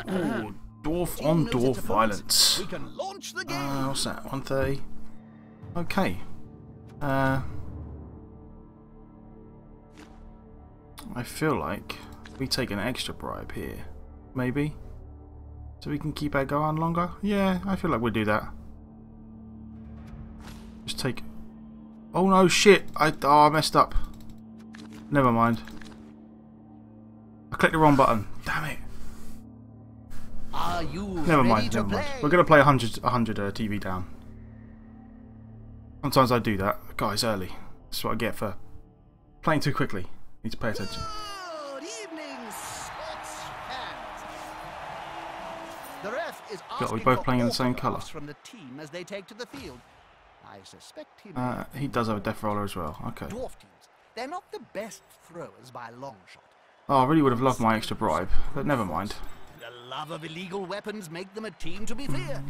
Ooh, Dwarf on Dwarf violence. We can launch the game. What's that? 130. Okay. I feel like we take an extra bribe here, maybe, so we can keep our guard on longer. Yeah, I feel like we'll do that. Just take. Oh no, shit! I messed up. Never mind. I clicked the wrong button. Damn it. Are you Never mind. Never mind. We're gonna play 100 TV down. Sometimes I do that. Guys, early. That's what I get for playing too quickly. Need to pay attention. Good evening, sports fans. The ref is We're asking both for playing in the same colour. autographs from the team as they take to the field. I suspect He does have a death roller as well. Okay. Dwarf teams. They're not the best throwers by a long shot. Oh, I really would have loved my extra bribe, but never mind. The love of illegal weapons make them a team to be feared.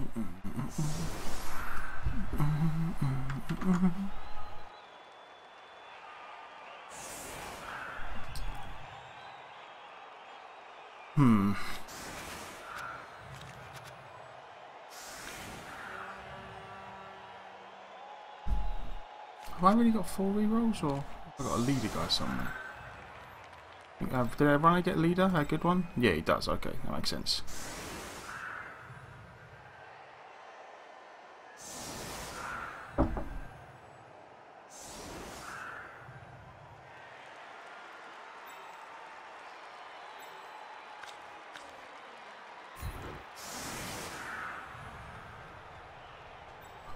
Have I really got 4 rerolls, or have I got a leader guy somewhere? Did everyone get leader? A good one? Yeah, he does. Okay, that makes sense.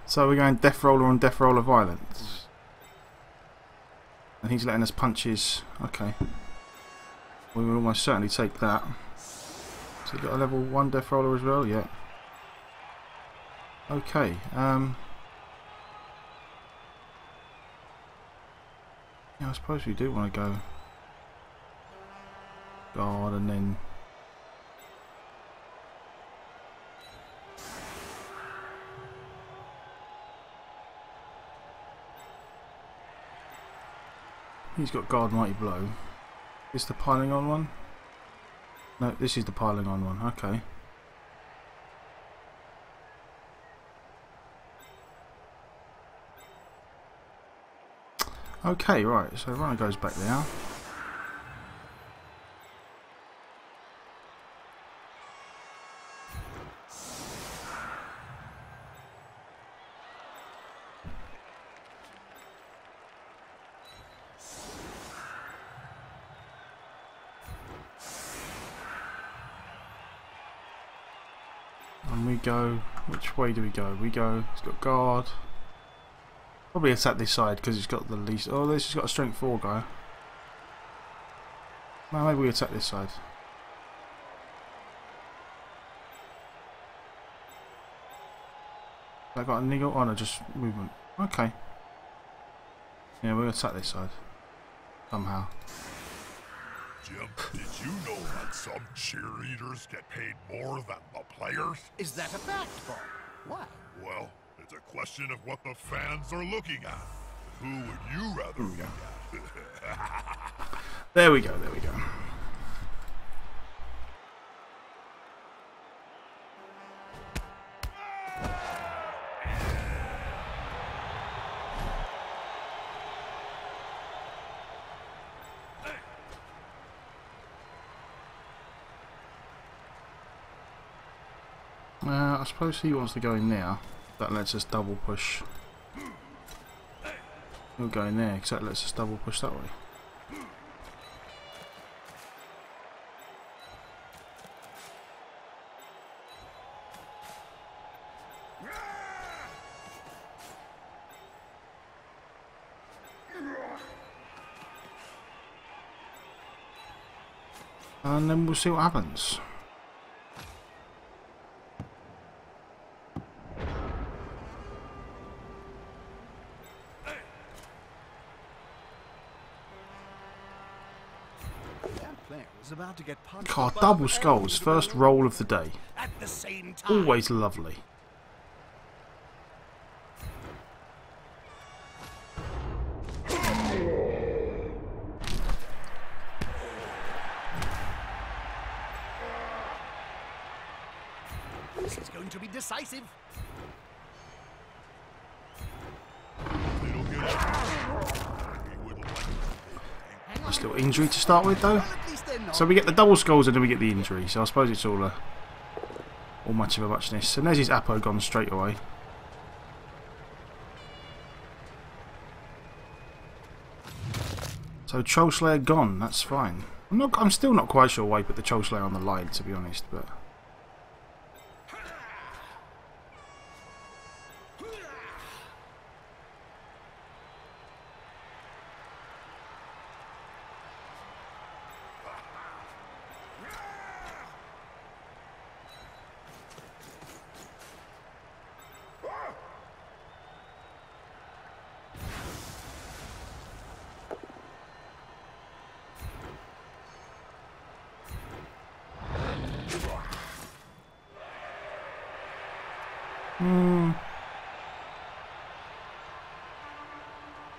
So we're going death roller on death roller violence. And he's letting us punch his. Okay. We will almost certainly take that. So we've got a level 1 death roller as well, yeah. Okay. Yeah, I suppose we do want to go guard and then. He's got guard mighty blow. Is the piling on one? No, this is the piling on one. Okay. Okay, right. So runner goes back there. And we go, which way do we go? We go, it's got guard. Probably attack this side because it's got the least. Oh, this has got a strength 4 guy. No, maybe we attack this side. I got a niggle? Oh no, just movement. Okay. Yeah, we'll attack this side. Somehow. Jim, did you know that some cheerleaders get paid more than the players? Is that a fact, Bob? Why? Well, it's a question of what the fans are looking at. Who would you rather look at? There we go, there we go. I suppose he wants to go in there. That lets us double push. He'll go in there because that lets us double push that way. And then we'll see what happens. About to get God, double skulls, first roll of the day. At the same time. Always lovely. This is going to be decisive. It'll get we would like Nice little injury to start with, though. Well, at least they're not. So we get the double skulls and then we get the injury. So I suppose it's all much of a muchness. And there's his Apo gone straight away. So Troll Slayer gone. That's fine. I'm still not quite sure why he put the Troll Slayer on the line, to be honest, but.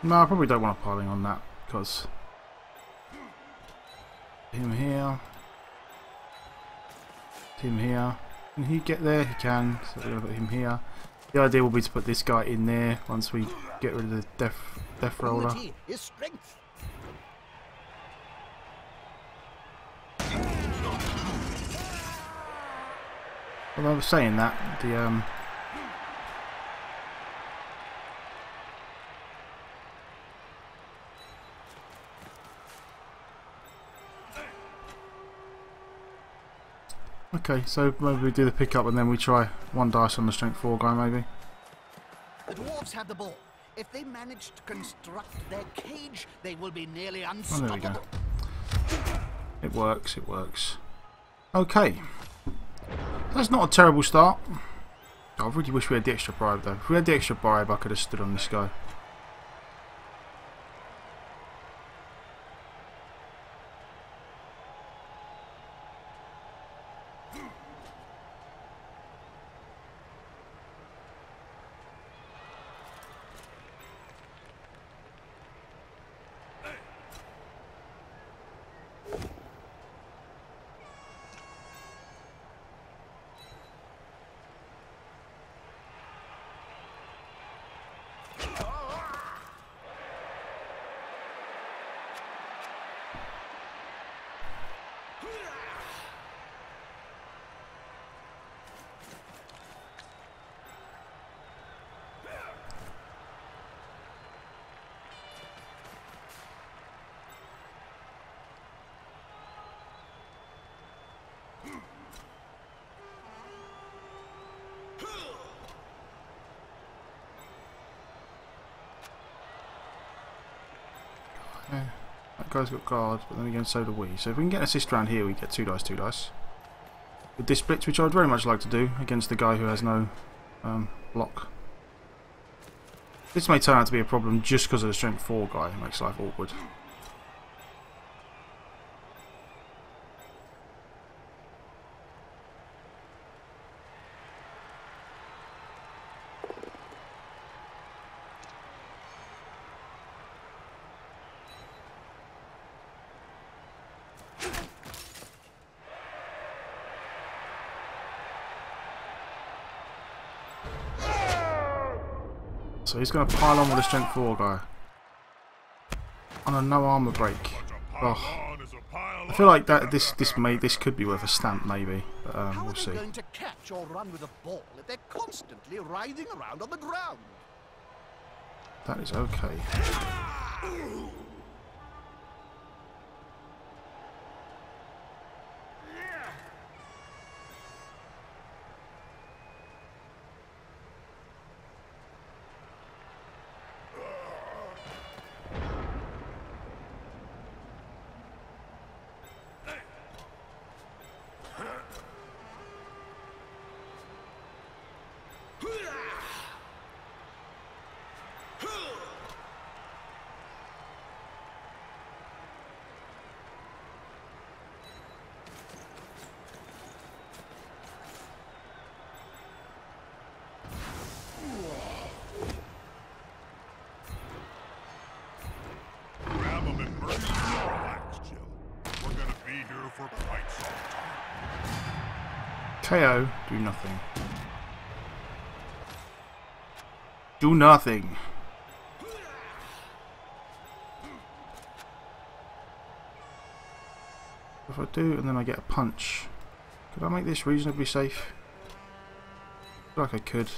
No, I probably don't want to piling on that because him here, Can he get there? He can. So we're gonna put him here. The idea will be to put this guy in there once we get rid of the death roller. Unity is strength. Well, I was saying that the okay, so maybe we do the pickup and then we try one dice on the strength 4 guy, maybe. The dwarves have the ball. If they manage to construct their cage, they will be nearly Oh, unstoppable. there we go. It works, it works. Okay. That's not a terrible start. I really wish we had the extra bribe though. If we had the extra bribe, I could have stood on this guy. Okay. That guy's got guard, but then again so do we. So if we can get an assist round here, we get 2 dice, 2 dice. With this split, which I would very much like to do against the guy who has no block. This may turn out to be a problem just because of the strength 4 guy. It makes life awkward. So he's going to pile on with the strength 4 guy. On a no armor break. Oh. I feel like that this could be worth a stamp maybe, but How we'll are see. they going to catch or run with a ball if they're constantly writhing around on the ground? That is okay. grab them and breathe and relax, Jill. We're gonna be here for quite some time. KO. Do nothing. Do nothing. If I do, and then I get a punch. Could I make this reasonably safe? I feel like I could.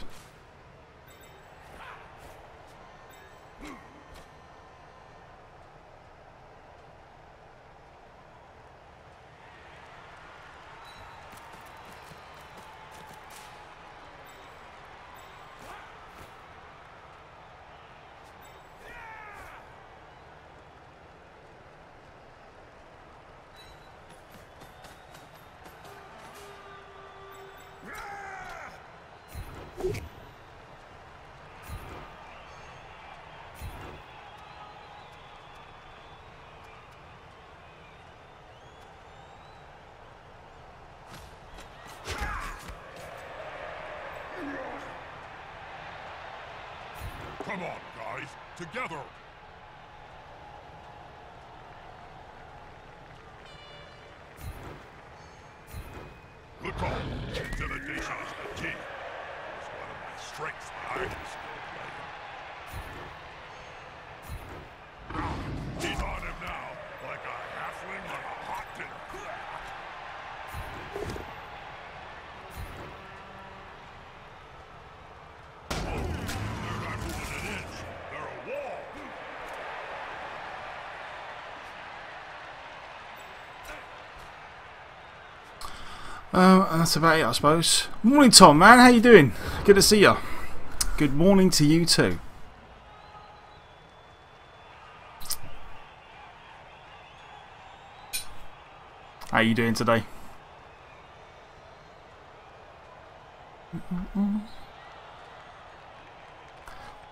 Come on, guys, together. Good call. Intimidation is the key. It's one of my strengths that I can still play. He's on him now, like a halfling on a hot dinner. That's about it, I suppose. Morning, Tom, man. How you doing? Good to see you. Good morning to you too. How you doing today?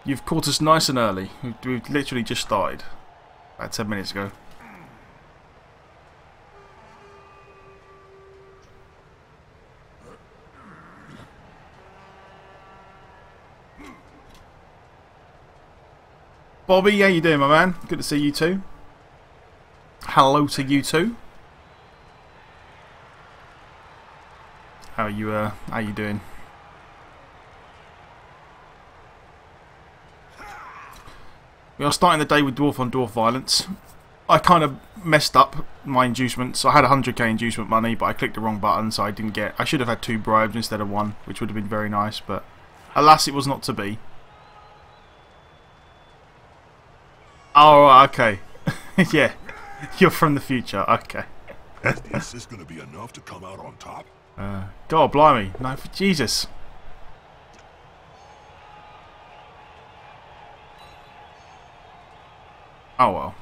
You've caught us nice and early. We've literally just started about 10 minutes ago. Bobby, how you doing, my man? Good to see you too. Hello to you too. How you doing? We are starting the day with Dwarf on Dwarf violence. I kind of messed up my inducements. I had 100k inducement money, but I clicked the wrong button, so I didn't get. I should have had 2 bribes instead of 1, which would have been very nice, but alas, it was not to be. Oh, okay. Yeah, you're from the future. Okay. Is this going to be enough to come out on top? God, blimey! No, for Jesus. Oh well.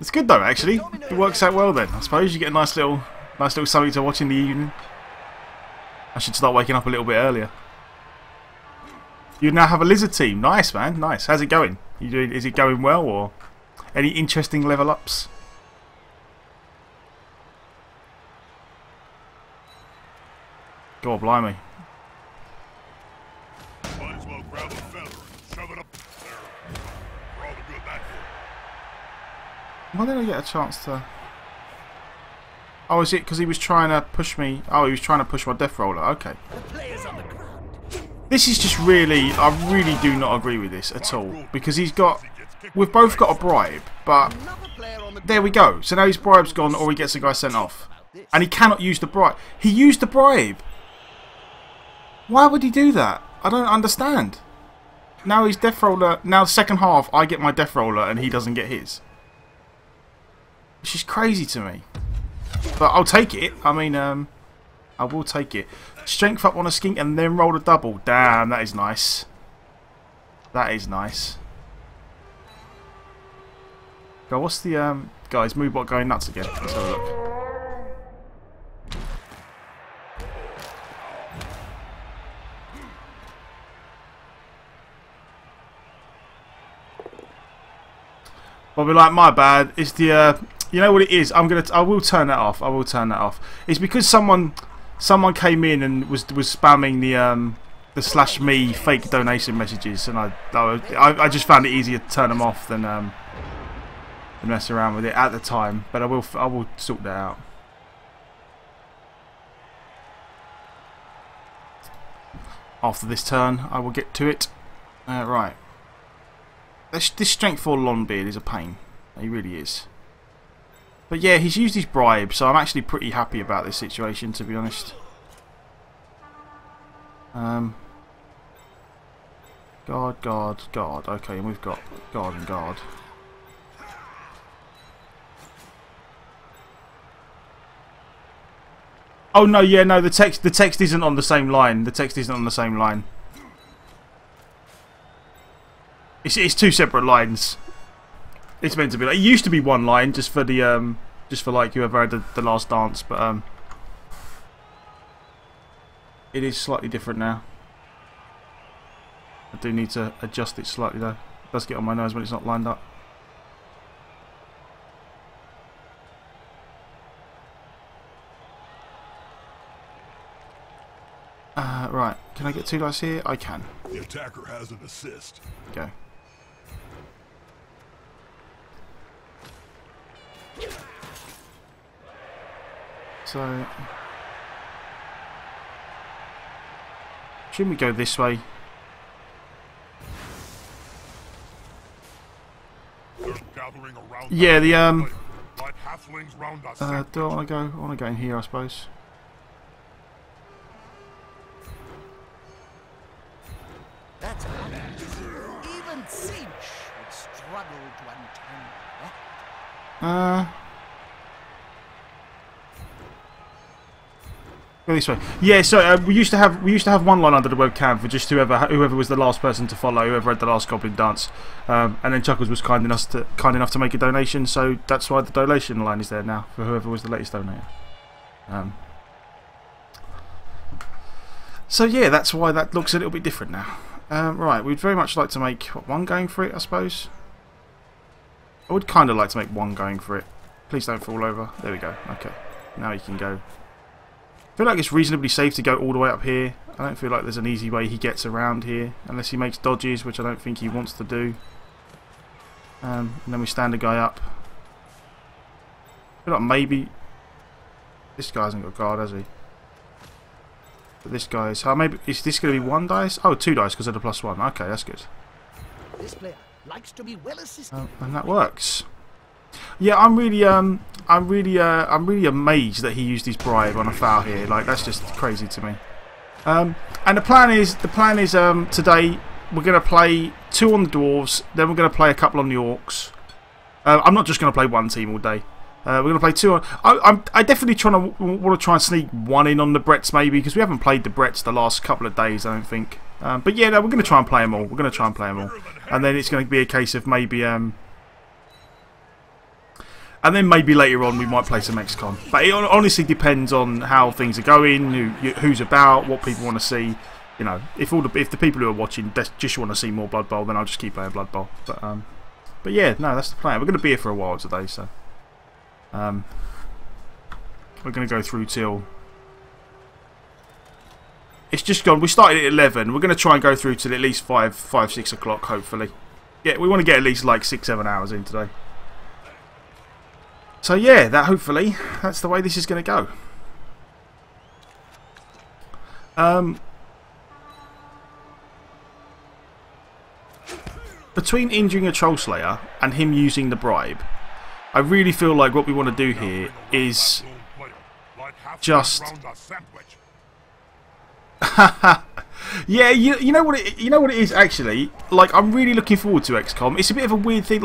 It's good though, actually. It works out well then. I suppose you get a nice little something to watch in the evening. I should start waking up a little bit earlier. You now have a lizard team. Nice, man. Nice. How's it going? You doing? Is it going well, or any interesting level ups? God, blimey. Might as well grab a feather and shove it up there. For all the good that did. Why did I get a chance to? Oh, is it because he was trying to push me? Oh, he was trying to push my death roller. Okay. This is just really, I really do not agree with this at all, because we've both got a bribe, but there we go. So now his bribe's gone, or he gets a guy sent off, and he cannot use the bribe. He used the bribe. Why would he do that? I don't understand. Now his death roller. Now second half, I get my death roller, and he doesn't get his, which is crazy to me. But I'll take it. I mean, I will take it. Strength up on a skink and then roll a double. Damn, that is nice. That is nice. Go, what's the guys? Moobot going nuts again. Let's have a look. I'll be like, my bad. It's the you know what it is. I will turn that off. I will turn that off. It's because someone came in and was spamming the /me fake donation messages, and I just found it easier to turn them off than mess around with it at the time. But I will sort that out. after this turn I will get to it. Right. This strength 4 Longbeard is a pain. He really is. But yeah, he's used his bribe, so I'm actually pretty happy about this situation, to be honest. Guard, guard, guard. Okay, and we've got guard and guard. Oh no, yeah, no, the text isn't on the same line. The text isn't on the same line. It's 2 separate lines. It's meant to be like, it used to be 1 line just for the like whoever had the last dance, but it is slightly different now. I do need to adjust it slightly though. It does get on my nerves when it's not lined up. Right, can I get 2 dice here? I can. The attacker has an assist. Go. So, shouldn't we go this way? Yeah, the do I want to go? I want to go in here, I suppose. That's even Siege would struggle to untangle. Go this way. Yeah, so we used to have 1 line under the webcam for just whoever was the last person to follow, whoever had the last Goblin dance, and then Chuckles was kind enough to make a donation, so that's why the donation line is there now for whoever was the latest donator. So yeah, that's why that looks a little bit different now. Right, we'd very much like to make 1 going for it, I suppose. I would kind of like to make 1 going for it. Please don't fall over. There we go. Okay, now you can go. I feel like it's reasonably safe to go all the way up here. I don't feel like there's an easy way he gets around here, unless he makes dodges, which I don't think he wants to do. And then we stand a guy up. I feel like maybe this guy hasn't got guard, has he? But this guy is. How maybe is this going to be 1 dice? Oh, 2 dice because of the +1. Okay, that's good. This player likes to be well assisted. And that works. Yeah, I'm really amazed that he used his bribe on a foul here. Like, that's just crazy to me. And the plan is today we're going to play 2 on the Dwarves, then we're going to play a couple on the Orcs. I'm not just going to play 1 team all day. We're going to play 2 on. I definitely want to try and sneak 1 in on the Bretts maybe, because we haven't played the Bretts the last couple of days, I don't think. But yeah, no, we're going to try and play them all. We're going to try and play them all, and then it's going to be a case of maybe. And then maybe later on we might play some XCOM. But it honestly depends on how things are going, who's about, what people want to see. You know, if the people who are watching just want to see more Blood Bowl, then I'll just keep playing Blood Bowl. But yeah, no, that's the plan. We're going to be here for a while today, so we're going to go through till it's just gone. We started at 11. We're going to try and go through till at least 5, 6 o'clock, hopefully. Yeah, we want to get at least like 6, 7 hours in today. So yeah, hopefully that's the way this is going to go. Between injuring a Troll Slayer and him using the bribe, I really feel like what we want to do here is just. Yeah, you know what it is actually. Like, I'm really looking forward to XCOM. It's a bit of a weird thing,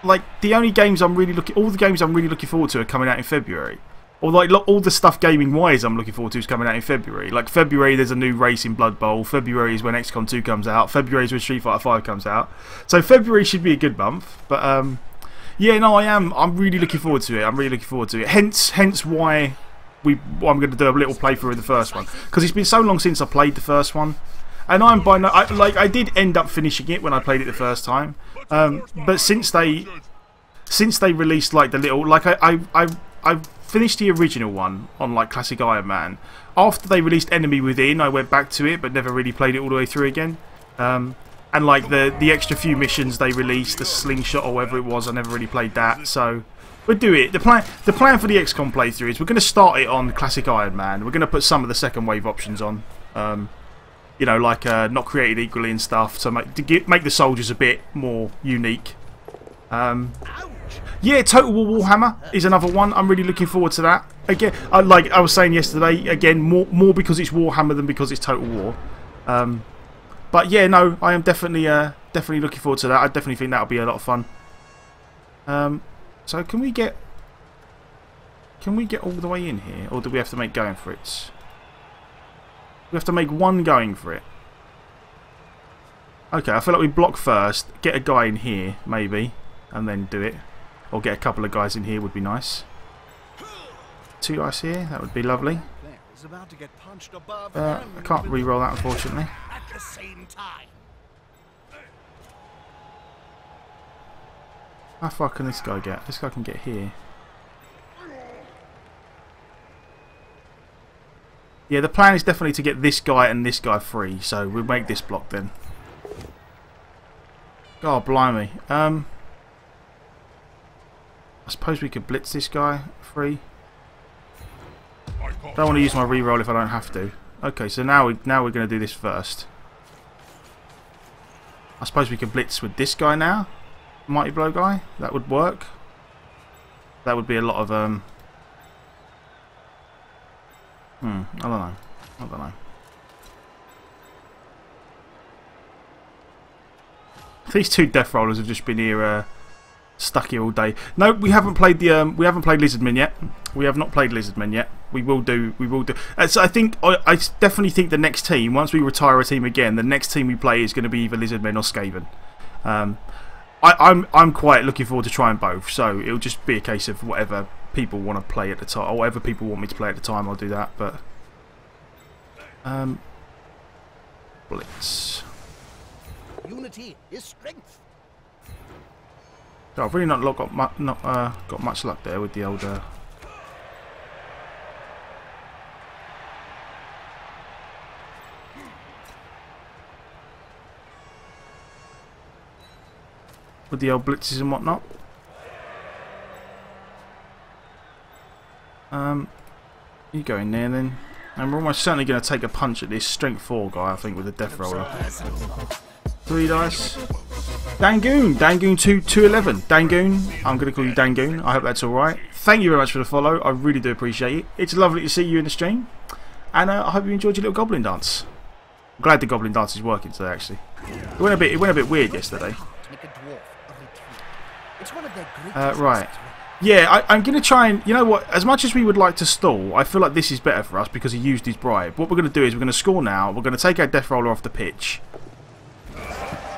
like the only games all the games I'm really looking forward to are coming out in February. Or like all the stuff gaming wise I'm looking forward to is coming out in February. Like February there's a new race in Blood Bowl. February is when XCOM 2 comes out. February is when Street Fighter 5 comes out. So February should be a good month. But yeah, no, I'm really looking forward to it. I'm really looking forward to it. Hence why I'm going to do a little playthrough of the first one, because it's been so long since I played the first one. And I did end up finishing it when I played it the first time. But since they released like the little I finished the original one on like Classic Iron Man. After they released Enemy Within, I went back to it, but never really played it all the way through again. And like the extra few missions they released, the slingshot or whatever it was, I never really played that. So we'll do it. The plan for the XCOM playthrough is we're going to start it on Classic Iron Man. We're going to put some of the second wave options on. you know, like not created equally and stuff, to make the soldiers a bit more unique. Yeah, Total War Warhammer is another one. I'm really looking forward to that. Again, like I was saying yesterday, again, more because it's Warhammer than because it's Total War. But yeah, no, I am definitely looking forward to that. I definitely think that'll be a lot of fun. So can we get all the way in here, or do we have to make going for it? We have to make one going for it. Okay, I feel like we block first, get a guy in here maybe, and then do it. Or get a couple of guys in here would be nice. 2 guys here, that would be lovely. I can't re-roll that, unfortunately. At the same time. How far can this guy get? This guy can get here. Yeah, the plan is definitely to get this guy and this guy free, so we'll make this block then. God blimey. I suppose we could blitz this guy free. Don't want to use my reroll if I don't have to. Okay, so now we're going to do this first. I suppose we could blitz with this guy now. Mighty Blow guy. That would work. That would be a lot of I don't know. These 2 death rollers have just been here stuck here all day. No, we haven't played the we haven't played Lizardmen yet. We have not played Lizardmen yet. We will do. So I think I definitely think the next team, once we retire a team again, the next team we play is going to be either Lizardmen or Skaven. I'm quite looking forward to trying both. So it'll just be a case of whatever people want to play at the time, or whatever people want me to play at the time. I'll do that. But blitz. Unity is strength. So I've really not got much luck there with the old. With the old blitzes and whatnot. You go in there then. And we're almost certainly going to take a punch at this strength 4 guy, I think, with a death roller. 3 dice. Dangoon! Dangoon 211. Dangoon, I'm going to call you Dangoon. I hope that's alright. Thank you very much for the follow. I really do appreciate it. It's lovely to see you in the stream. And I hope you enjoyed your little goblin dance. I'm glad the goblin dance is working today, actually. It went a bit weird yesterday. Right. Yeah, I'm going to try and... You know what? As much as we would like to stall, I feel like this is better for us because he used his bribe. What we're going to do is we're going to score now. We're going to take our death roller off the pitch.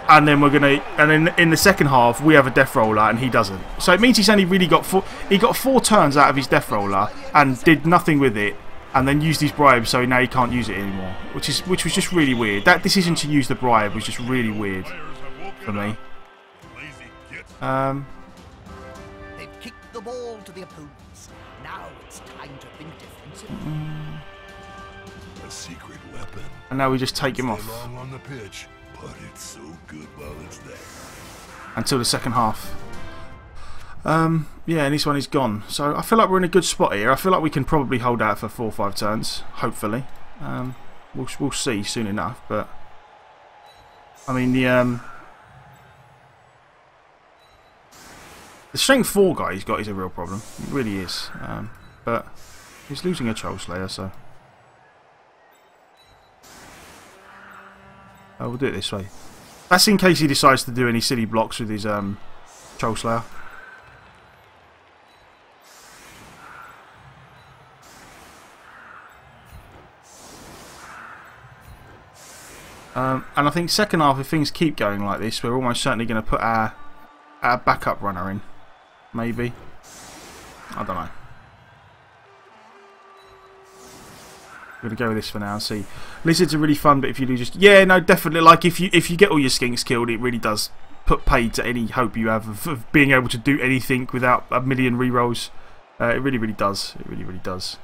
And then we're going to... And then in the second half, we have a death roller and he doesn't. So it means he's only really got 4... He got 4 turns out of his death roller and did nothing with it. And then used his bribe, so now he can't use it anymore. Which was just really weird. That decision to use the bribe was just really weird for me. They've kicked the ball to the opponents. Now it's time to think defensively. A secret weapon. And now we just take him off. Long on the pitch, but it's so good while it's there. Until the second half. Yeah, and this one is gone. So I feel like we're in a good spot here. I feel like we can probably hold out for 4 or 5 turns, hopefully. We'll see soon enough, but I mean the strength 4 guy he's got is a real problem. It really is. But he's losing a Troll Slayer, so we'll do it this way. That's in case he decides to do any silly blocks with his Troll Slayer. And I think second half, if things keep going like this, we're almost certainly going to put our backup runner in. Maybe. I don't know. We're going to go with this for now and see. Lizards are really fun, but if you do just... Yeah, no, definitely. Like, if you get all your skinks killed, it really does put paid to any hope you have of being able to do anything without a million rerolls. It really, really does. It really, really does.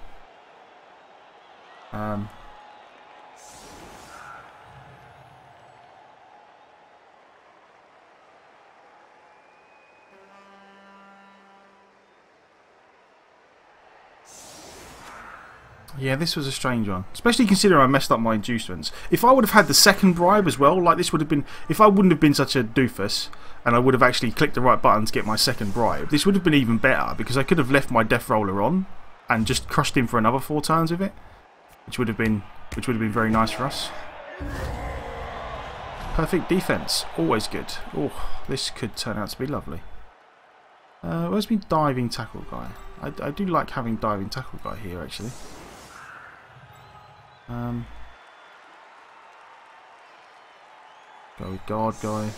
Yeah, this was a strange one. Especially considering I messed up my inducements. If I would have had the second bribe as well, like this would have been... If I wouldn't have been such a doofus, and I would have actually clicked the right button to get my second bribe, this would have been even better, because I could have left my Death Roller on, and just crushed him for another 4 turns with it. Which would have been very nice for us. Perfect defense. Always good. Oh, this could turn out to be lovely. Where's my diving tackle guy? I do like having diving tackle guy here, actually. Go with guard guy.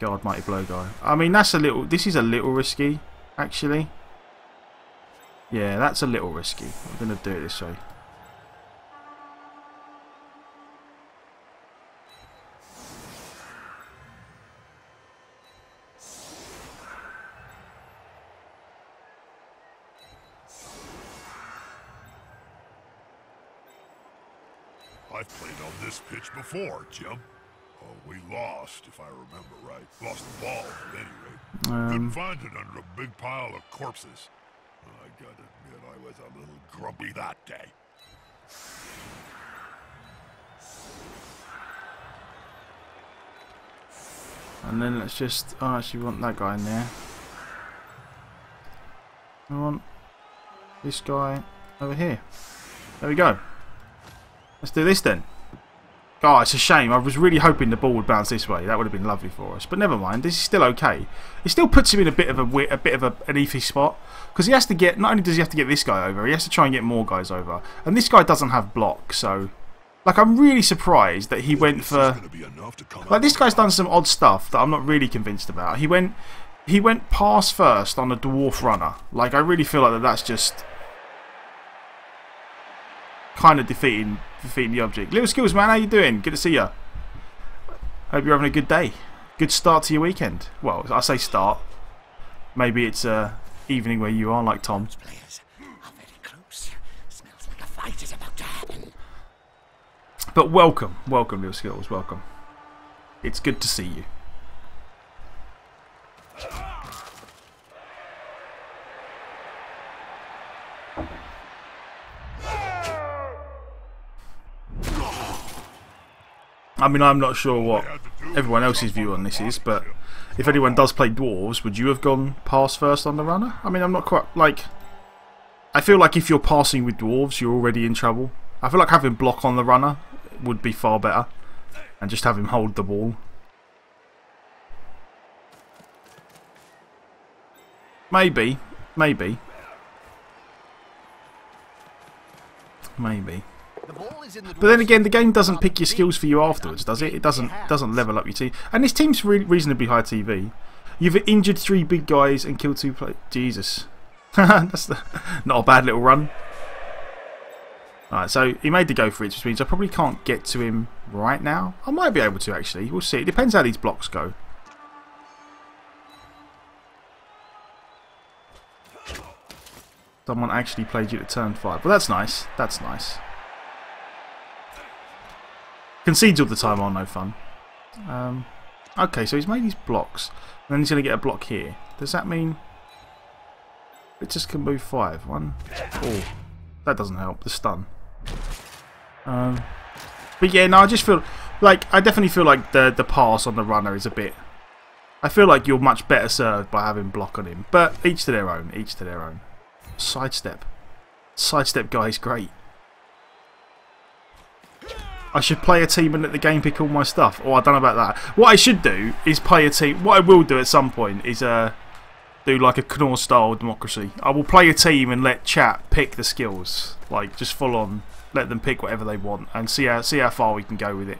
Guard mighty blow guy. I mean, that's a little... This is a little risky, actually. Yeah, that's a little risky. I'm going to do it this way. I've played on this pitch before, Jim. Oh, we lost, if I remember right. Lost the ball, at any rate. Couldn't find it under a big pile of corpses. I gotta admit, I was a little grumpy that day. And then let's just... Oh, actually, we want that guy in there. We want this guy over here. There we go. Let's do this then. Oh, it's a shame. I was really hoping the ball would bounce this way. That would have been lovely for us. But never mind. This is still okay. It still puts him in a bit of an iffy spot, because he has to get. Not only does he have to get this guy over, he has to try and get more guys over. And this guy doesn't have block, so like I'm really surprised that he went for. Like this guy's done some odd stuff that I'm not really convinced about. He went pass first on a dwarf runner. Like I really feel like that's just kind of defeating the object. Little Skills, man, how you doing? Good to see you. Hope you're having a good day. Good start to your weekend. Well, I say start. Maybe it's evening where you are, like Tom. Players are very close. Smells like a fight is about to happen. But welcome, Little Skills, welcome. It's good to see you. I mean, I'm not sure what everyone else's view on this is, but if anyone does play Dwarves, would you have gone pass first on the runner? I mean, I'm not quite, like... I feel like if you're passing with Dwarves, you're already in trouble. I feel like having block on the runner would be far better. And just have him hold the ball. Maybe. Maybe. Maybe. But then again, the game doesn't pick your skills for you afterwards, does it? It doesn't level up your team. And this team's reasonably high TV. You've injured 3 big guys and killed 2 players. Jesus. That's not a bad little run. Alright, so he made the go for it, which means I probably can't get to him right now. I might be able to, actually. We'll see. It depends how these blocks go. Someone actually played you to turn 5. Well, that's nice. That's nice. Concedes all the time are no fun. Okay, so he's made these blocks. And then he's going to get a block here. Does that mean it just can move 5? 1. Oh, that doesn't help. The stun. But yeah, no, I just feel like I definitely feel like the pass on the runner is a bit. I feel like you're much better served by having block on him. But each to their own. Each to their own. Sidestep. Sidestep guy is great. I should play a team and let the game pick all my stuff. Oh, I don't know about that. What I should do is play a team. What I will do at some point is do like a Knorr style democracy. I will play a team and let chat pick the skills. Like just full on, let them pick whatever they want and see how far we can go with it.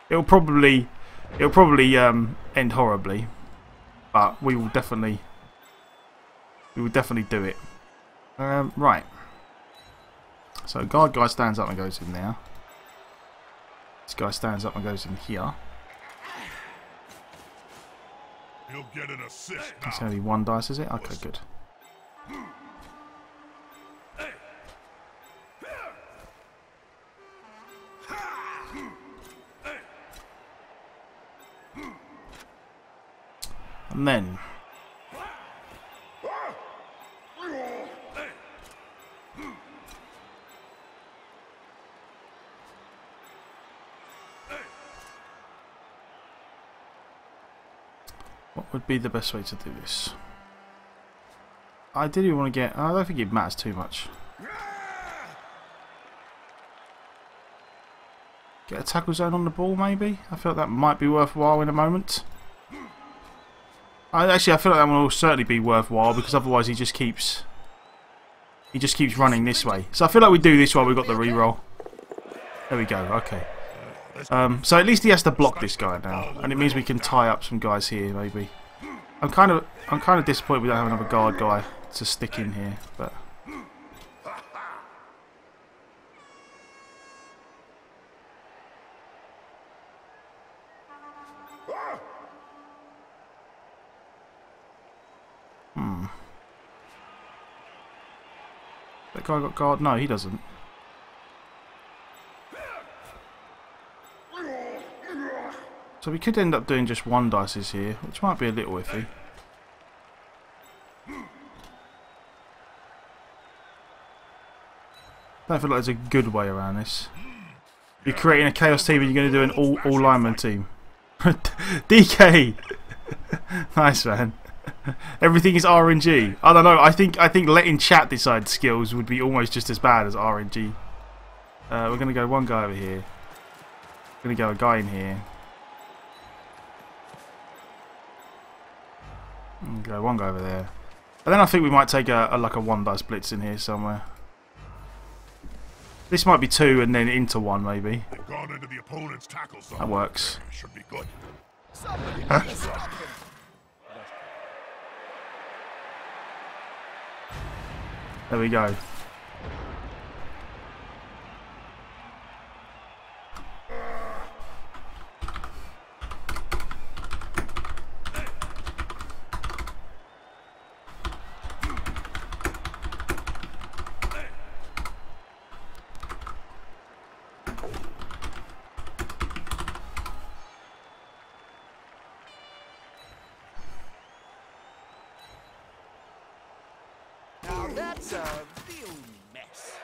It'll probably end horribly, but we will definitely do it. Right. So guard guy stands up and goes in there. This guy stands up and goes in here. He'll get an assist now. It's only 1 dice, is it? Okay, good. And then would be the best way to do this? I did even want to get... I don't think it matters too much. Get a tackle zone on the ball, maybe? I feel like that might be worthwhile in a moment. Actually, I feel like that one will certainly be worthwhile, because otherwise he just keeps running this way. So I feel like we do this while we've got the reroll. There we go, okay. So at least he has to block this guy now, and it means we can tie up some guys here, maybe. I'm kind of disappointed we don't have another guard guy to stick in here, but... That guy got guard? No, he doesn't. So we could end up doing just one dices here, which might be a little iffy. I don't feel like there's a good way around this. You're creating a chaos team and you're going to do an all lineman team. DK! Nice, man. Everything is RNG. I don't know. I think letting chat decide skills would be almost just as bad as RNG. We're going to go one guy over here. We're going to go a guy in here. And go one guy over there. And then I think we might take like a one dice blitz in here somewhere. This might be two and then into one maybe. Gone into the opponent's tackle zone. That works. Should be good. There we go. That's a real mess.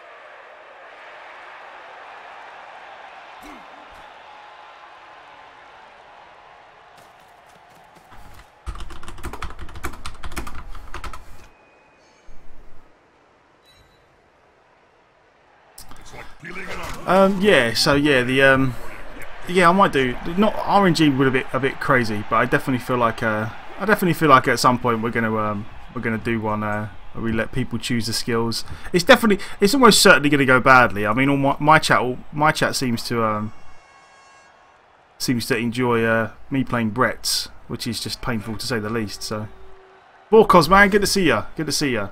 It's like peeling an onion. Yeah, so yeah, the yeah, I might do not RNG would a bit crazy, but I definitely feel like at some point we're gonna do one where we let people choose the skills. It's almost certainly gonna go badly. I mean, all my chat seems to enjoy me playing Brett's, which is just painful to say the least. So, Borkos, man, good to see ya. Good to see ya.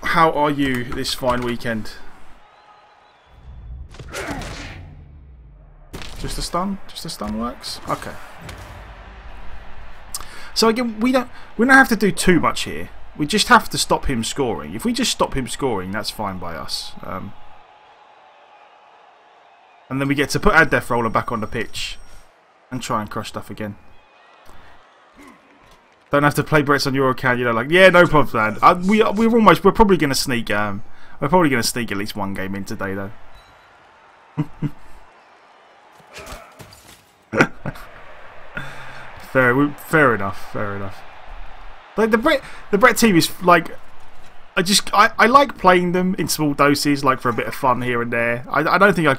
How are you this fine weekend? Just a stun? Just a stun works? Okay. So again, we don't have to do too much here. We just have to stop him scoring. If we just stop him scoring, that's fine by us. And then we get to put our death roller back on the pitch and try and crush stuff again. Don't have to play Brett's on your account. You know, like, yeah, no problem, man. We're probably gonna sneak. We're probably gonna sneak at least one game in today, though. Fair enough. Fair enough. Like the Brett team is like, I like playing them in small doses, like for a bit of fun here and there. I don't think I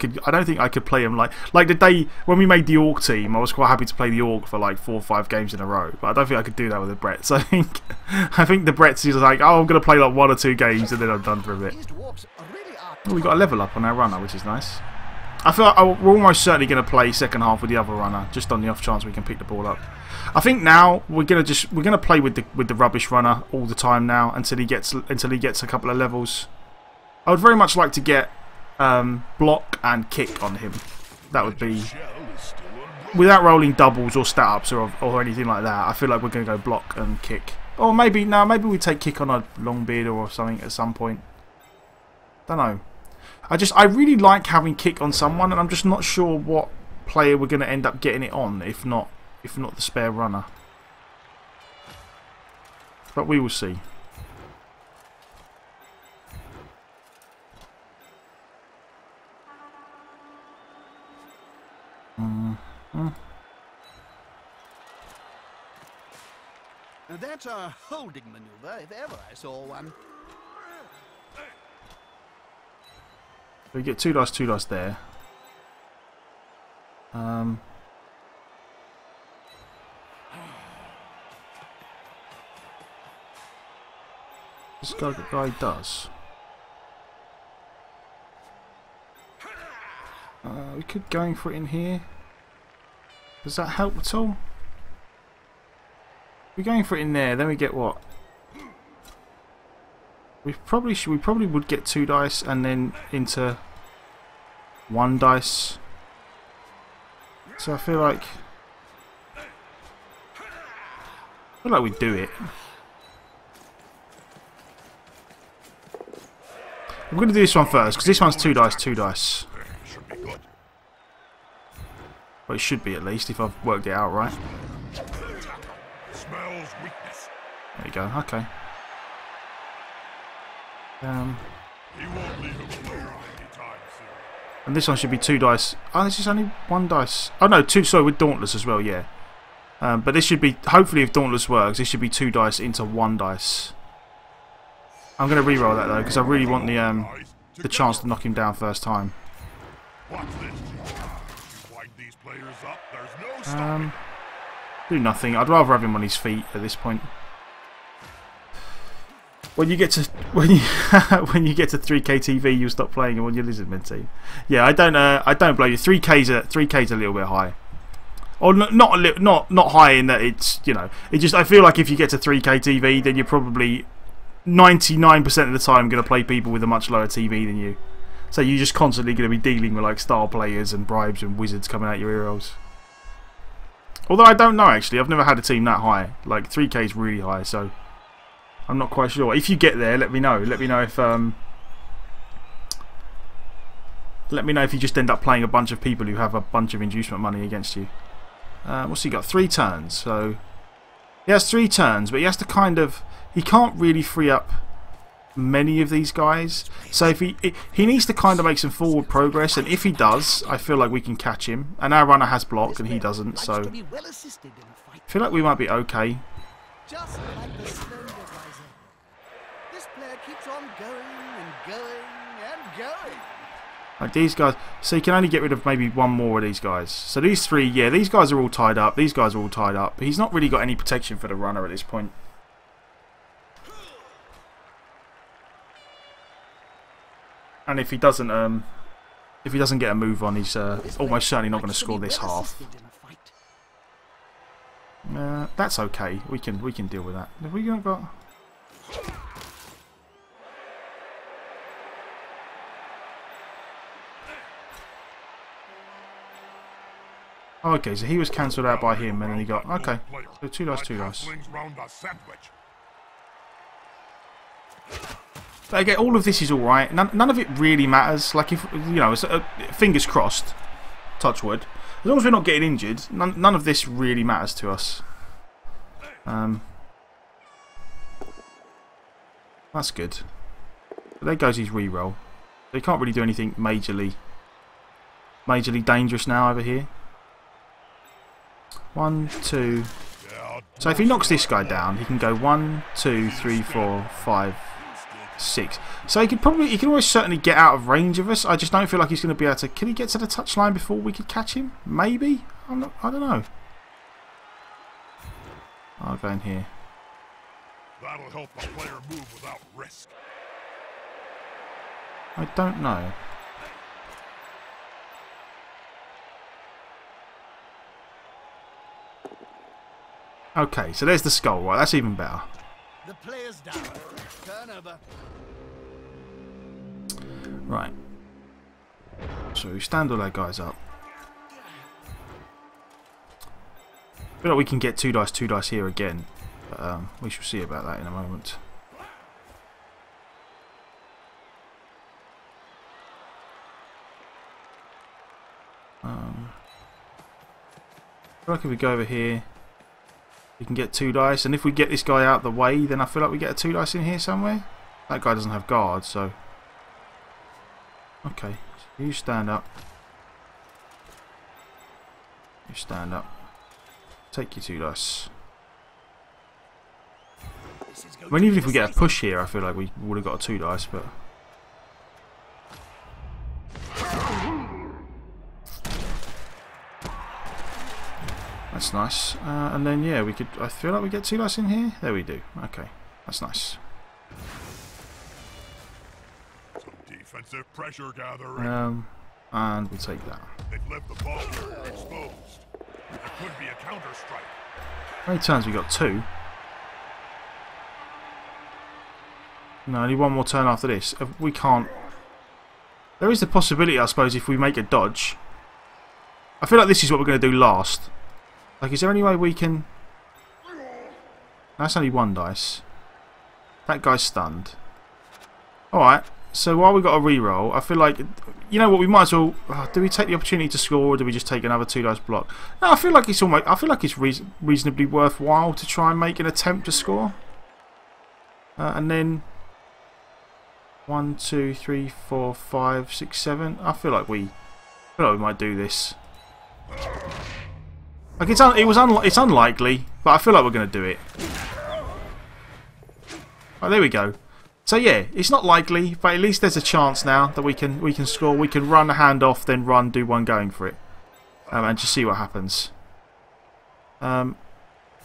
could play them like the day when we made the Orc team. I was quite happy to play the Orc for like 4 or 5 games in a row, but I don't think I could do that with the Brett. So I think the Brett's is like, oh, I'm gonna play like 1 or 2 games and then I'm done for a bit. Oh, we got a level up on our runner, which is nice. I feel like we're almost certainly going to play second half with the other runner, just on the off chance we can pick the ball up. I think now we're going to play with the rubbish runner all the time now until he gets a couple of levels. I would very much like to get block and kick on him. That would be without rolling doubles or stat ups or anything like that. I feel like we're going to go block and kick, or maybe we take kick on a Longbeard or something at some point. Don't know. I really like having kick on someone, and I'm just not sure what player we're going to end up getting it on, if not the spare runner. But we will see. Now that's a holding maneuver, if ever I saw one. We get 2 dice there. This guy does. We could going for it in here. Does that help at all? We're going for it in there, then we get what? We probably would get 2 dice and then into 1 dice. So I feel like we'd do it. I'm going to do this one first because this one's 2 dice, 2 dice. Well, it should be at least if I've worked it out right. Smells weakness. There you go. Okay. He won't leave him alone anytime soon. And this one should be 2 dice. Oh, this is only 1 dice. Oh no, 2. Sorry, with Dauntless as well. Yeah. But this should be, hopefully, if Dauntless works, this should be 2 dice into 1 dice. I'm going to re-roll that though because I really want the chance to knock him down first time. Watch this. You wind these players up, there's no stopping. Do nothing. I'd rather have him on his feet at this point. When you get to when you get to 3K TV, you'll stop playing him on your Lizardmen team. Yeah, I don't blame you. 3K's a little bit high. Or not high in that it's, you know, it just, I feel like if you get to 3K TV, then you're probably 99% of the time going to play people with a much lower TV than you. So you're just constantly going to be dealing with like star players and bribes and wizards coming out your ear holes. Although I don't know actually, I've never had a team that high. Like 3K is really high, so I'm not quite sure. If you get there, let me know. Let me know if you just end up playing a bunch of people who have a bunch of inducement money against you. What's he got? 3 turns. So he has 3 turns, but he has to kind of, he can't really free up many of these guys. So if he needs to kind of make some forward progress, and if he does, I feel like we can catch him. And our runner has block, and he doesn't. So I feel like we might be okay. Just like the slender riser. This player keeps on going and going and going. Like these guys, so you can only get rid of maybe 1 more of these guys. So these 3, yeah, these guys are all tied up. These guys are all tied up. But he's not really got any protection for the runner at this point. And if he doesn't get a move on, he's almost certainly not going to score this half. That's okay. We can deal with that. Have we got? Oh, okay, so he was cancelled out by him, and then he got okay. So 2 dice, 2 dice. But again, all of this is all right. None of it really matters. Like if you know, fingers crossed, touch wood. As long as we're not getting injured, none of this really matters to us. That's good. But there goes his reroll. So he can't really do anything majorly dangerous now over here. 1, 2. So if he knocks this guy down, he can go 1, 2, 3, 4, 5, 6. So he can always certainly get out of range of us. I just don't feel like he's going to be able to. Can he get to the touchline before we could catch him? Maybe. I don't know. I'll go in here. That'll help the player move without risk. I don't know. Okay, so there's the skull, right? That's even better. The player's down. Turnover. Right. So we stand all our guys up. I feel like we can get 2 dice, 2 dice here again. But we shall see about that in a moment. I feel like if we go over here, we can get 2 dice, and if we get this guy out the way, then I feel like we get a 2 dice in here somewhere. That guy doesn't have guard, so okay. So you stand up. You stand up. Take your 2 dice. I mean, even if we get a push here, I feel like we would have got a 2 dice, but... That's nice. And then, yeah, we could... I feel like we get 2 dice in here. There we do. Okay, that's nice. Some defensive pressure gathering. And we take that. They've left the ball exposed. It could be a counter strike. How many turns we got? 2. No, only 1 more turn after this. We can't... There is the possibility, I suppose, if we make a dodge. I feel like this is what we're going to do last. Like, is there any way we can... That's only 1 dice. That guy's stunned. Alright, so while we've got a reroll, I feel like... You know what, we might as well... do we take the opportunity to score, or do we just take another 2 dice block? No, I feel like it's almost... I feel like it's reasonably worthwhile to try and make an attempt to score. And then... 1, 2, 3, 4, 5, 6, 7. I feel like we might do this. Like it's unlikely, but I feel like we're going to do it. Oh, there we go. So yeah, it's not likely, but at least there's a chance now that we can score. We can run a hand off, then run, do one going for it, and just see what happens.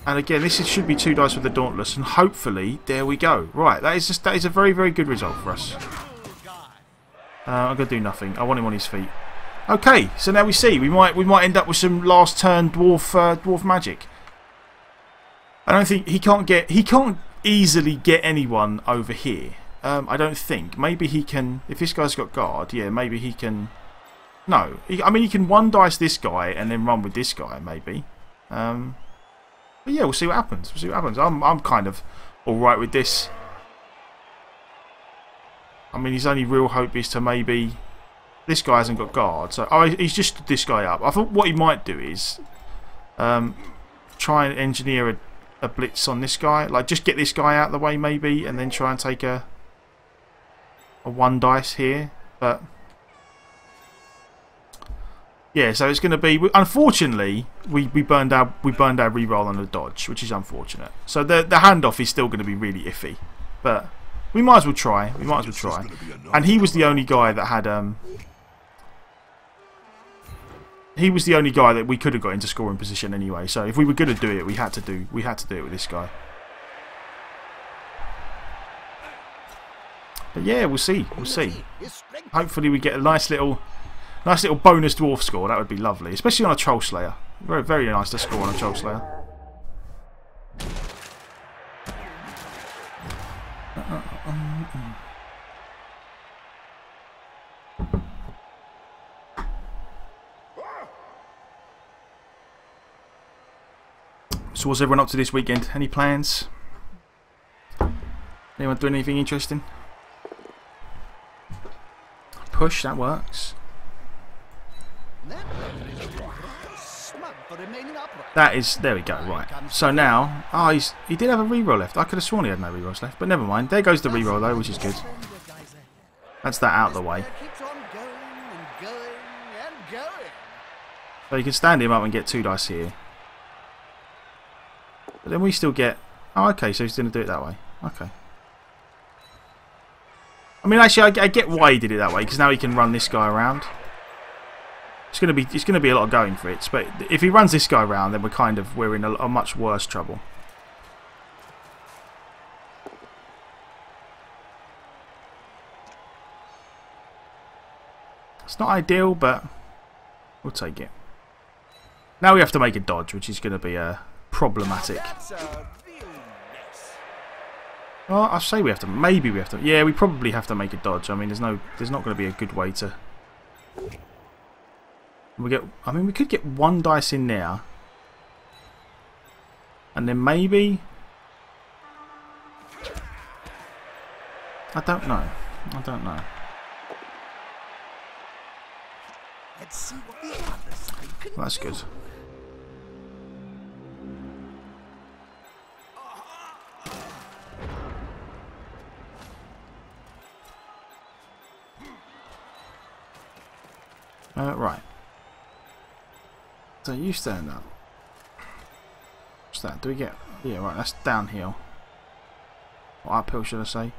And again, this should be 2 dice with the Dauntless, and hopefully, there we go. Right, that is a very, very good result for us. I'm gonna do nothing. I want him on his feet. Okay, so now we see we might end up with some last turn dwarf magic. I don't think he can't easily get anyone over here. I don't think. Maybe he can. If this guy's got guard, yeah, maybe he can. No, I mean he can 1 dice this guy and then run with this guy, maybe. But yeah, we'll see what happens. We'll see what happens. I'm kind of all right with this. I mean, his only real hope is to maybe... This guy hasn't got guard, so... Oh, he's just stood this guy up. I thought what he might do is... try and engineer a blitz on this guy. Like, just get this guy out of the way, maybe, and then try and take a 1 dice here. But... Yeah, so it's going to be... Unfortunately, we burned our reroll on the dodge, which is unfortunate. So the handoff is still going to be really iffy. But... We might as well try. We might as well try. And he was the only guy that had he was the only guy that we could have got into scoring position anyway. So if we were going to do it, we had to do it with this guy. But yeah, we'll see. We'll see. Hopefully we get a nice little bonus dwarf score. That would be lovely, especially on a Troll Slayer. Very, very nice to score on a Troll Slayer. So what's everyone up to this weekend? Any plans? Anyone doing anything interesting? Push, that works. That is, there we go, right. So now, oh, he did have a reroll left. I could have sworn he had no rerolls left, but never mind. There goes the reroll though, which is good. That's that out of the way. So you can stand him up and get 2 dice here. But then we still get... Oh, okay, so he's going to do it that way. Okay. I mean, actually, I get why he did it that way, because now he can run this guy around. It's going to be a lot of going for it, but if he runs this guy around, then we're in a much worse trouble. It's not ideal, but we'll take it. Now we have to make a dodge, which is going to be problematic. Well, I say we have to. Maybe we have to. Yeah, we probably have to make a dodge. I mean, there's not going to be a good way to. I mean, we could get 1 dice in there, and then maybe. I don't know. I don't know. Let's see what the other side can That's good. Right. So you stand up. What's that? Do we get... Yeah, right, that's downhill. Or uphill, should I say.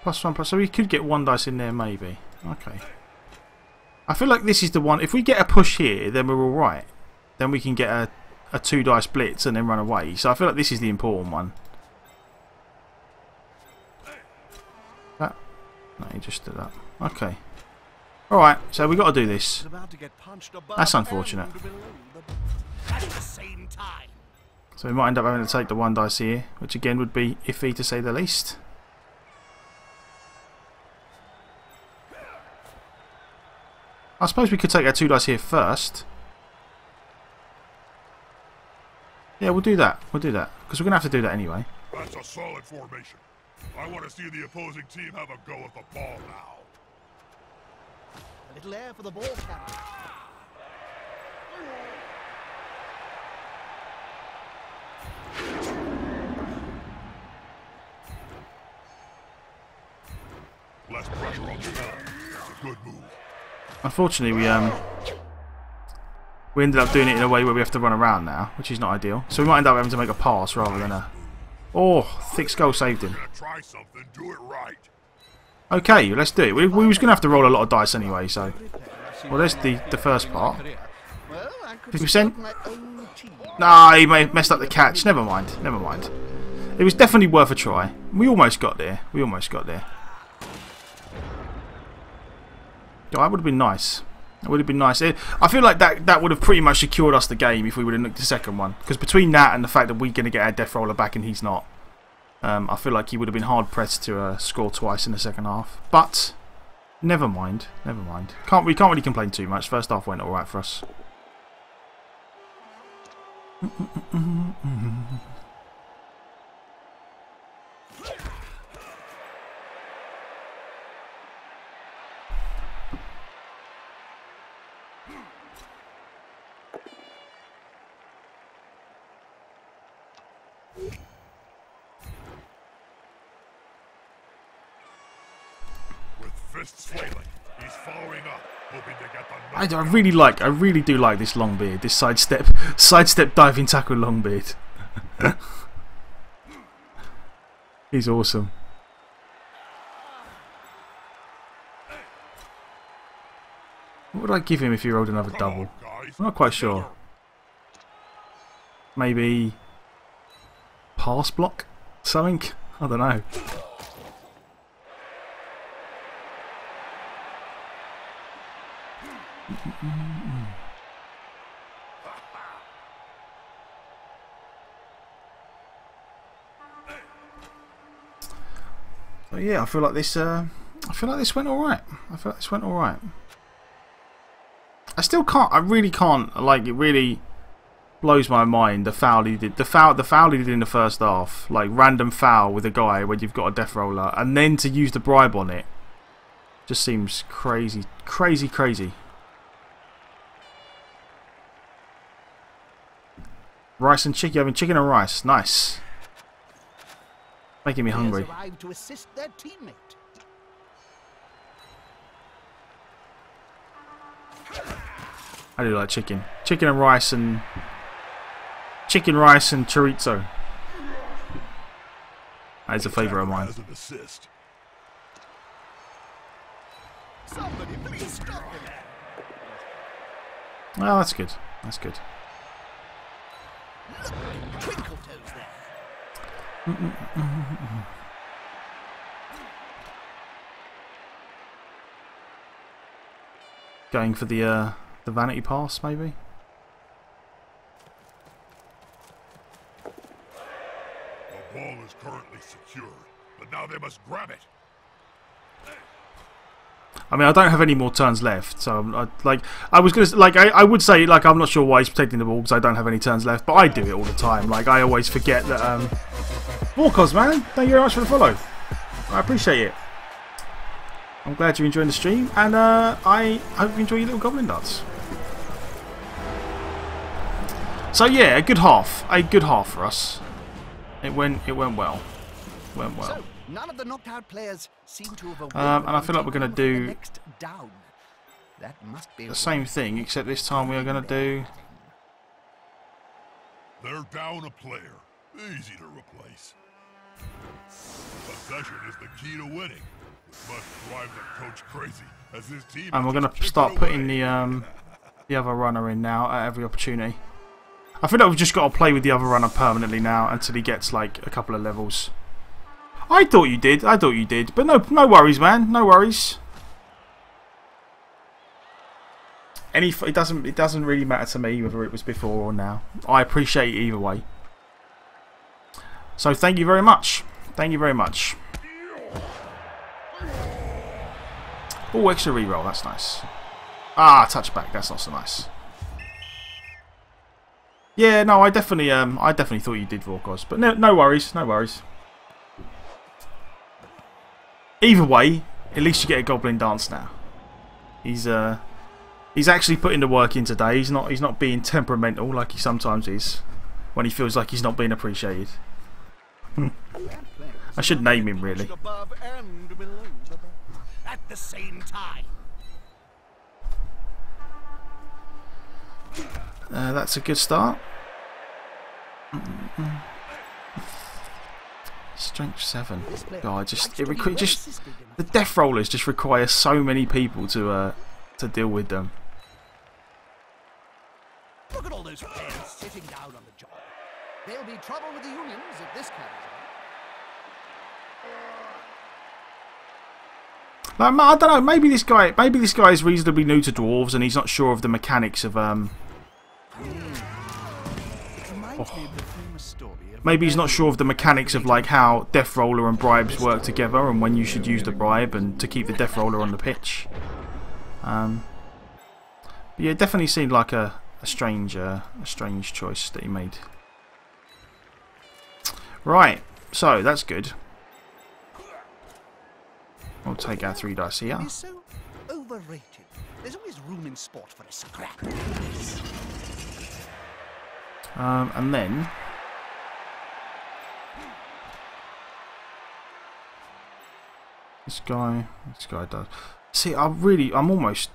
+1+, so we could get 1 dice in there maybe. Okay. I feel like this is the one. If we get a push here, then we're alright. Then we can get a 2 dice blitz and then run away. So I feel like this is the important one. That? No, he just stood up. Okay. Alright, so we got to do this. That's unfortunate. So we might end up having to take the 1 dice here, which again would be iffy to say the least. I suppose we could take our 2 dice here first. Yeah, we'll do that. We'll do that. Because we're going to have to do that anyway. That's a solid formation. I want to see the opposing team have a go at the ball now. A little air for the ball carrier. Less pressure on the ball. A good move. Unfortunately, we ended up doing it in a way where we have to run around now, which is not ideal. So we might end up having to make a pass rather than a... Oh, thick skull saved him. Try something, do it right. Okay, let's do it. We was going to have to roll a lot of dice anyway, so... Well, there's the first part. 50%? Nah, he messed up the catch. Never mind, never mind. It was definitely worth a try. We almost got there. We almost got there. Oh, that would have been nice. That would have been nice. I feel like that would have pretty much secured us the game if we would have nicked the second one. Because between that and the fact that we're going to get our death roller back and he's not, I feel like he would have been hard pressed to score twice in the second half. But never mind, never mind. We can't really complain too much. First half went all right for us. He's following up, hoping to get the I really do like this long beard, this sidestep diving tackle long beard. He's awesome. What would I give him if he rolled another double? I'm not quite sure. Maybe pass block? Something? I don't know. So yeah, I feel like this went alright. I feel like this went alright. I still can't. I really can't. Like, it really blows my mind the foul he did. The foul he did in the first half, like random foul with a guy when you've got a death roller, and then to use the bribe on it, just seems crazy, crazy, crazy. Rice and chicken. You're having chicken and rice. Nice. Making me hungry. To assist their teammate. I do like chicken. Chicken and rice and... Chicken, rice and chorizo. That is a favourite of mine. Somebody please stop him. Well, that's good. That's good. Twinkle toes there. Going for the vanity pass, maybe. The ball is currently secured, but now they must grab it. I mean, I don't have any more turns left, so I would say, like, I'm not sure why he's protecting the ball because I don't have any turns left, but I do it all the time. Like, I always forget that. Walkers, man, thank you very much for the follow. I appreciate it. I'm glad you're enjoying the stream, and I hope you enjoy your little goblin darts. So yeah, a good half for us. It went well. Went well. So, none of the knocked out players seem to have and I feel like we're going to do next down. That must be the same thing, except this time we are going to do They're down a player. Easy to replace. Possession is the key to winning. This must drive the coach crazy, as his team. And we're going to start putting the other runner in now at every opportunity. I think that we've just got to play with the other runner permanently now until he gets like a couple of levels. I thought you did. I thought you did. But no worries, man. No worries. It doesn't really matter to me whether it was before or now. I appreciate it either way. So thank you very much. Thank you very much. Oh, extra reroll. That's nice. Ah, touchback. That's not so nice. Yeah, no, I definitely thought you did, Vorkos, but no worries, no worries. Either way, at least you get a Goblin Dance now. He's actually putting the work in today. He's not being temperamental like he sometimes is when he feels like he's not being appreciated. I should name him really. At the same time. That's a good start. Strength 7. God, the Death Rollers just require so many people to deal with them. Look at all those players sitting down on the job. There'll be trouble with the unions if this carries on. Like, I don't know. Maybe this guy is reasonably new to dwarves and he's not sure of the mechanics of Maybe he's not sure of the mechanics of like how Death Roller and bribes work together and when you should use the bribe and to keep the Death Roller on the pitch. But yeah, it definitely seemed like a strange choice that he made. Right, so that's good. We'll take our 3 dice here. It's so overrated. There's always room in sport for a scrap. And then this guy does. See, I'm almost.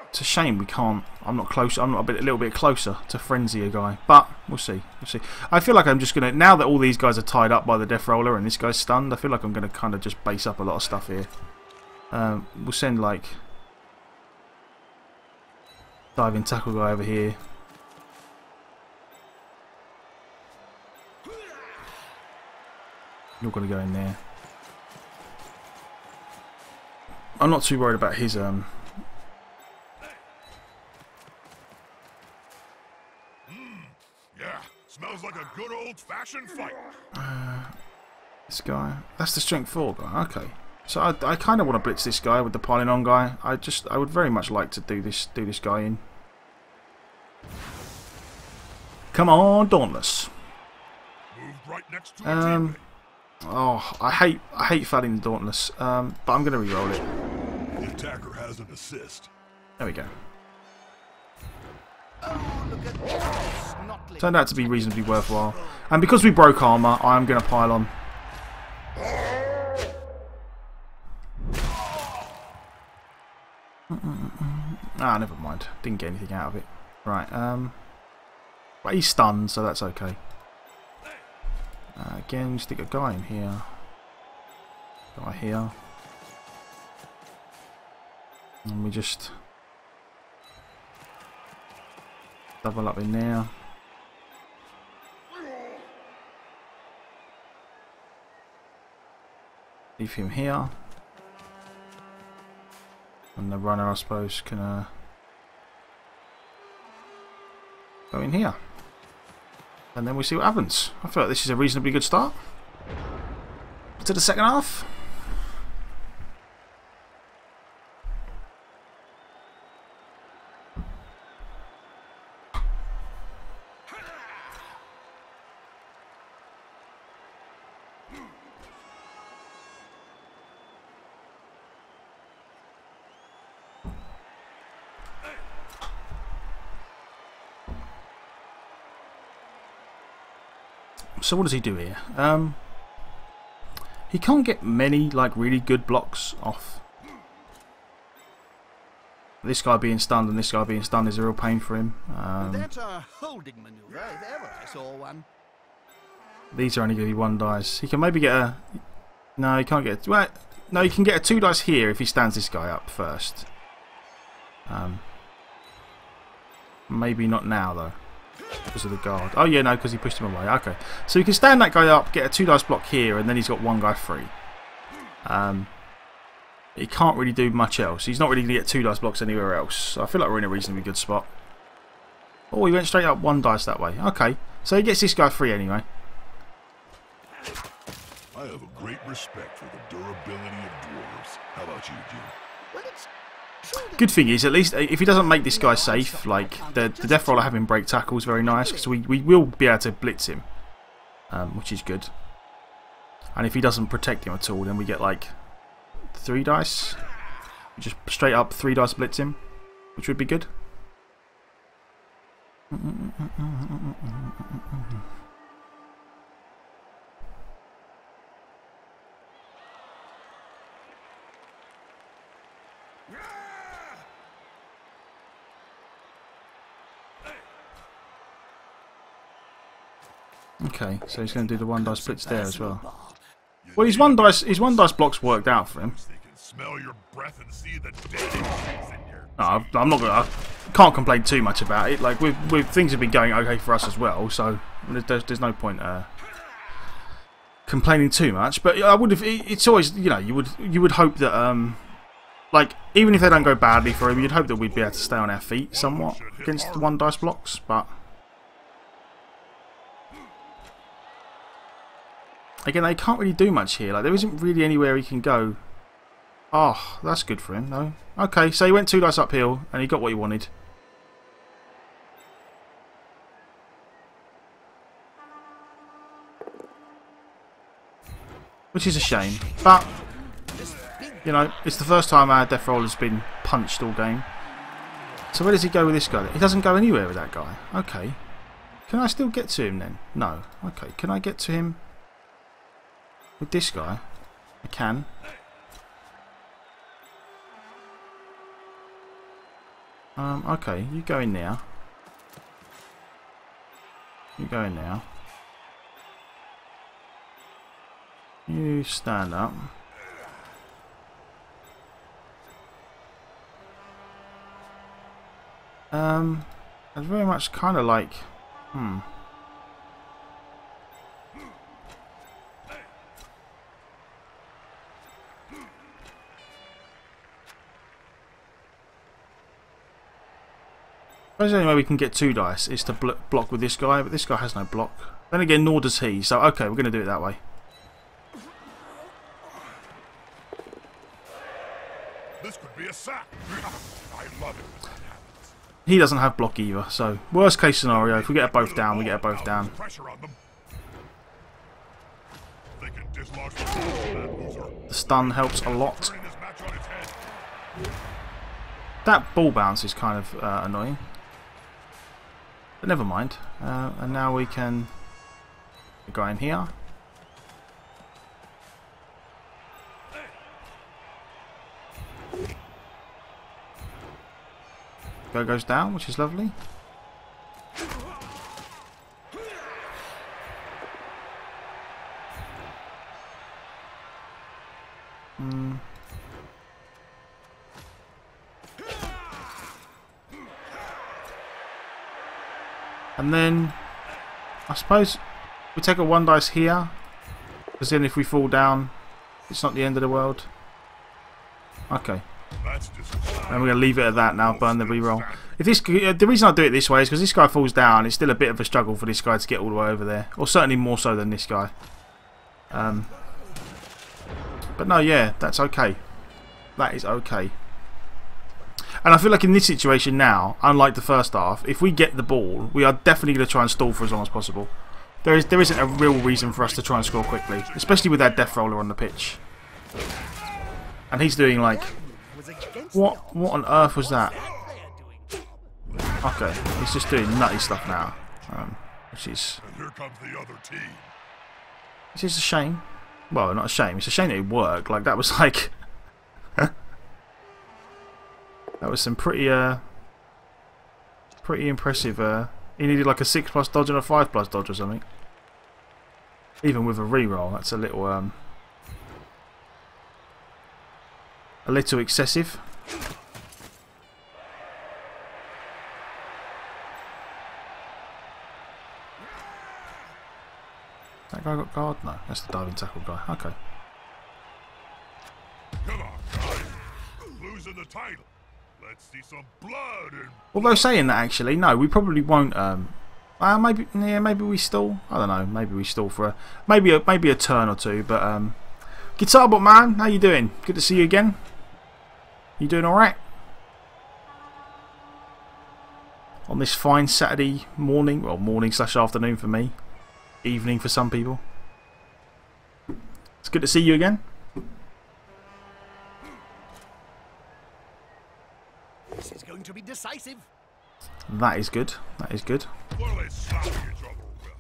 It's a shame we can't. I'm not close. I'm not a little bit closer to frenzy a guy, but we'll see. We'll see. I feel like I'm just gonna, now that all these guys are tied up by the Death Roller and this guy's stunned, I feel like I'm gonna kind of just base up a lot of stuff here. We'll send like diving tackle guy over here. You're gonna go in there. I'm not too worried about his Yeah, smells like a good old-fashioned fight. This guy. That's the strength 4 guy. Okay. So I kind of want to blitz this guy with the piling on guy. I would very much like to do this guy in. Come on, Dauntless. Moved right next to a teammate. Oh, I hate failing the Dauntless. But I'm going to re-roll it. The attacker has an assist. There we go. Oh, look at this. Turned out to be reasonably worthwhile. And because we broke armor, I am going to pile on. Ah, never mind. Didn't get anything out of it. Right, but he's stunned, so that's okay. Again, stick a guy in here. Guy here. And we just double up in there. Leave him here. And the runner, I suppose, can go in here. And then we see what happens. I feel like this is a reasonably good start to the second half. So what does he do here? He can't get many like really good blocks off. This guy being stunned and this guy being stunned is a real pain for him. That's a holding maneuver if ever I saw one. These are only going to be 1 dice. He can maybe get a... No, he can't get... Well, no, he can get a 2 dice here if he stands this guy up first. Maybe not now, though. Because of the guard. Oh, yeah, no, because he pushed him away. Okay. So he can stand that guy up, get a 2 dice block here, and then he's got 1 guy free. He can't really do much else. He's not really going to get 2 dice blocks anywhere else. So I feel like we're in a reasonably good spot. Oh, he went straight up 1 dice that way. Okay. So he gets this guy free anyway. I have a great respect for the durability of dwarves. How about you, Jim? Well, it's true that Good thing is, at least if he doesn't make this guy safe, like the Death Roller having break tackle is very nice, because we will be able to blitz him, which is good. And if he doesn't protect him at all, then we get like 3 dice. Just straight up 3 dice blitz him, which would be good. Okay, so he's going to do the 1 dice blitz there as well. Well, his one dice blocks worked out for him. They can smell your breath and see the dead insects in here. No, I'm not gonna. I can't complain too much about it. Like things have been going okay for us as well, so there's no point complaining too much. But I would have. It's always, you know, you would hope that like even if they don't go badly for him, you'd hope that we'd be able to stay on our feet somewhat against the 1 dice blocks, but. Again, they can't really do much here. Like, there isn't really anywhere he can go. Oh, that's good for him, though. Okay, so he went 2 dice uphill, and he got what he wanted. Which is a shame. But, you know, it's the first time our Death Roller's been punched all game. So where does he go with this guy? He doesn't go anywhere with that guy. Okay. Can I still get to him, then? No. Okay, can I get to him? With this guy, I can. Okay, you go in there. You go in there. You stand up. It's very much kind of like, I suppose the only way we can get 2 dice is to block with this guy, but this guy has no block. Then again, nor does he, so okay, we're going to do it that way. This could be a sack. I love it. He doesn't have block either, so worst case scenario, if we get it both down, we get it both down. Pressure on them. They can dislodge that loser. The stun helps a lot. Turning this match on its head. That ball bounce is kind of annoying. But never mind. And now we can go in here. Go goes down, which is lovely. And then, I suppose we take a 1 dice here, because then if we fall down, it's not the end of the world. Okay. And we're going to leave it at that now, burn the reroll. If this, the reason I do it this way is because this guy falls down, it's still a bit of a struggle for this guy to get all the way over there. Or certainly more so than this guy. But no, yeah, that's okay. That is okay. And I feel like in this situation now, unlike the first half, if we get the ball, we are definitely going to try and stall for as long as possible. There isn't a real reason for us to try and score quickly, especially with that Death Roller on the pitch. And he's doing like, what on earth was that? Okay, he's just doing nutty stuff now, which is, And here comes the other team. which is a shame. Well, not a shame. It's a shame that it worked. Like that was like. That was some pretty impressive He needed like a 6+ dodge and a 5+ dodge or something. Even with a reroll, that's a little excessive. That guy got guard? No, that's the diving tackle guy. Okay. Come on, guys. Losing the title. Let's see some blood and... Although saying that, actually, no, we probably won't. Maybe, yeah, maybe we stall. I don't know. Maybe we stall for maybe a turn or two. But Guitar Bot man, how you doing? Good to see you again. You doing all right? On this fine Saturday morning, well, morning/afternoon for me, evening for some people. It's good to see you again. This is going to be decisive. That is good. That is good. What are they slapping each other with?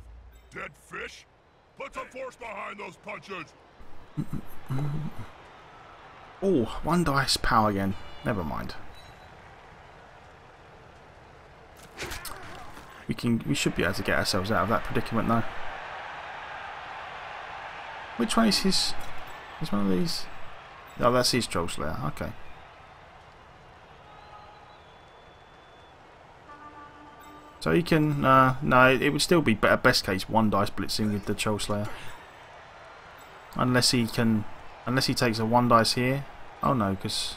Dead fish? Put some force behind those punches. Oh, 1 dice power again. Never mind. We should be able to get ourselves out of that predicament though. Which one is his? Is one of these? Oh, that's his Troll Slayer. Okay. So he can. No, it would still be better. Best case, 1 dice blitzing with the Troll Slayer. Unless he can. Unless he takes a 1 dice here. Oh no, because.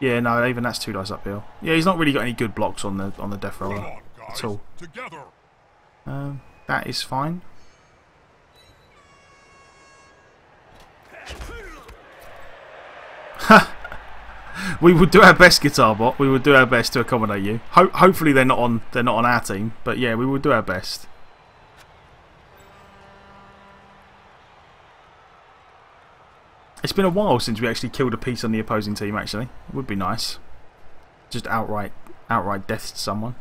Yeah, no, even that's 2 dice uphill. Yeah, he's not really got any good blocks on the Death Roller at all. Together. That is fine. We would do our best, Guitar Bot. We would do our best to accommodate you. Hopefully they're not on our team, but yeah, we would do our best. It's been a while since we actually killed a piece on the opposing team. Actually, it would be nice. Just outright death to someone.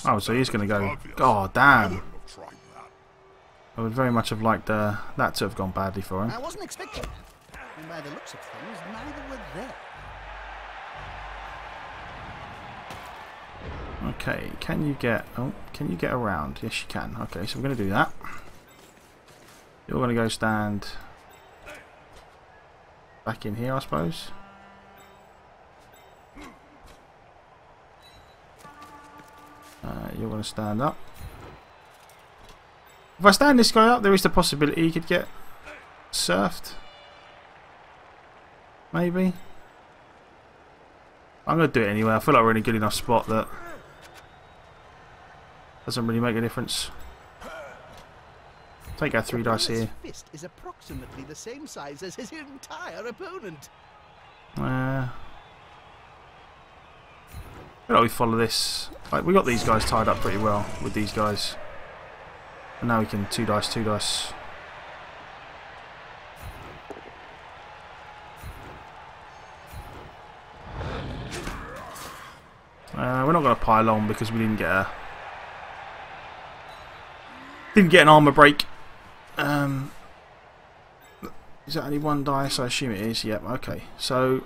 Oh, so he's going to go. God damn. I would very much have liked that to have gone badly for him. I wasn't expecting that. And by the looks of things, neither were they. Okay, can you get... Oh, can you get around? Yes, you can. Okay, so we're going to do that. You're going to go stand back in here, I suppose. You're going to stand up. If I stand this guy up, there is the possibility he could get surfed. Maybe. I'm going to do it anyway. I feel like we're in a good enough spot that doesn't really make a difference. Take our 3 dice here. His fist is approximately the same size as his entire opponent. I feel like we follow this. Like, we got these guys tied up pretty well with these guys. And now we can 2 dice, 2 dice. We're not going to pile on because we didn't get an armor break. Is that only 1 dice? I assume it is. Yep. Okay. So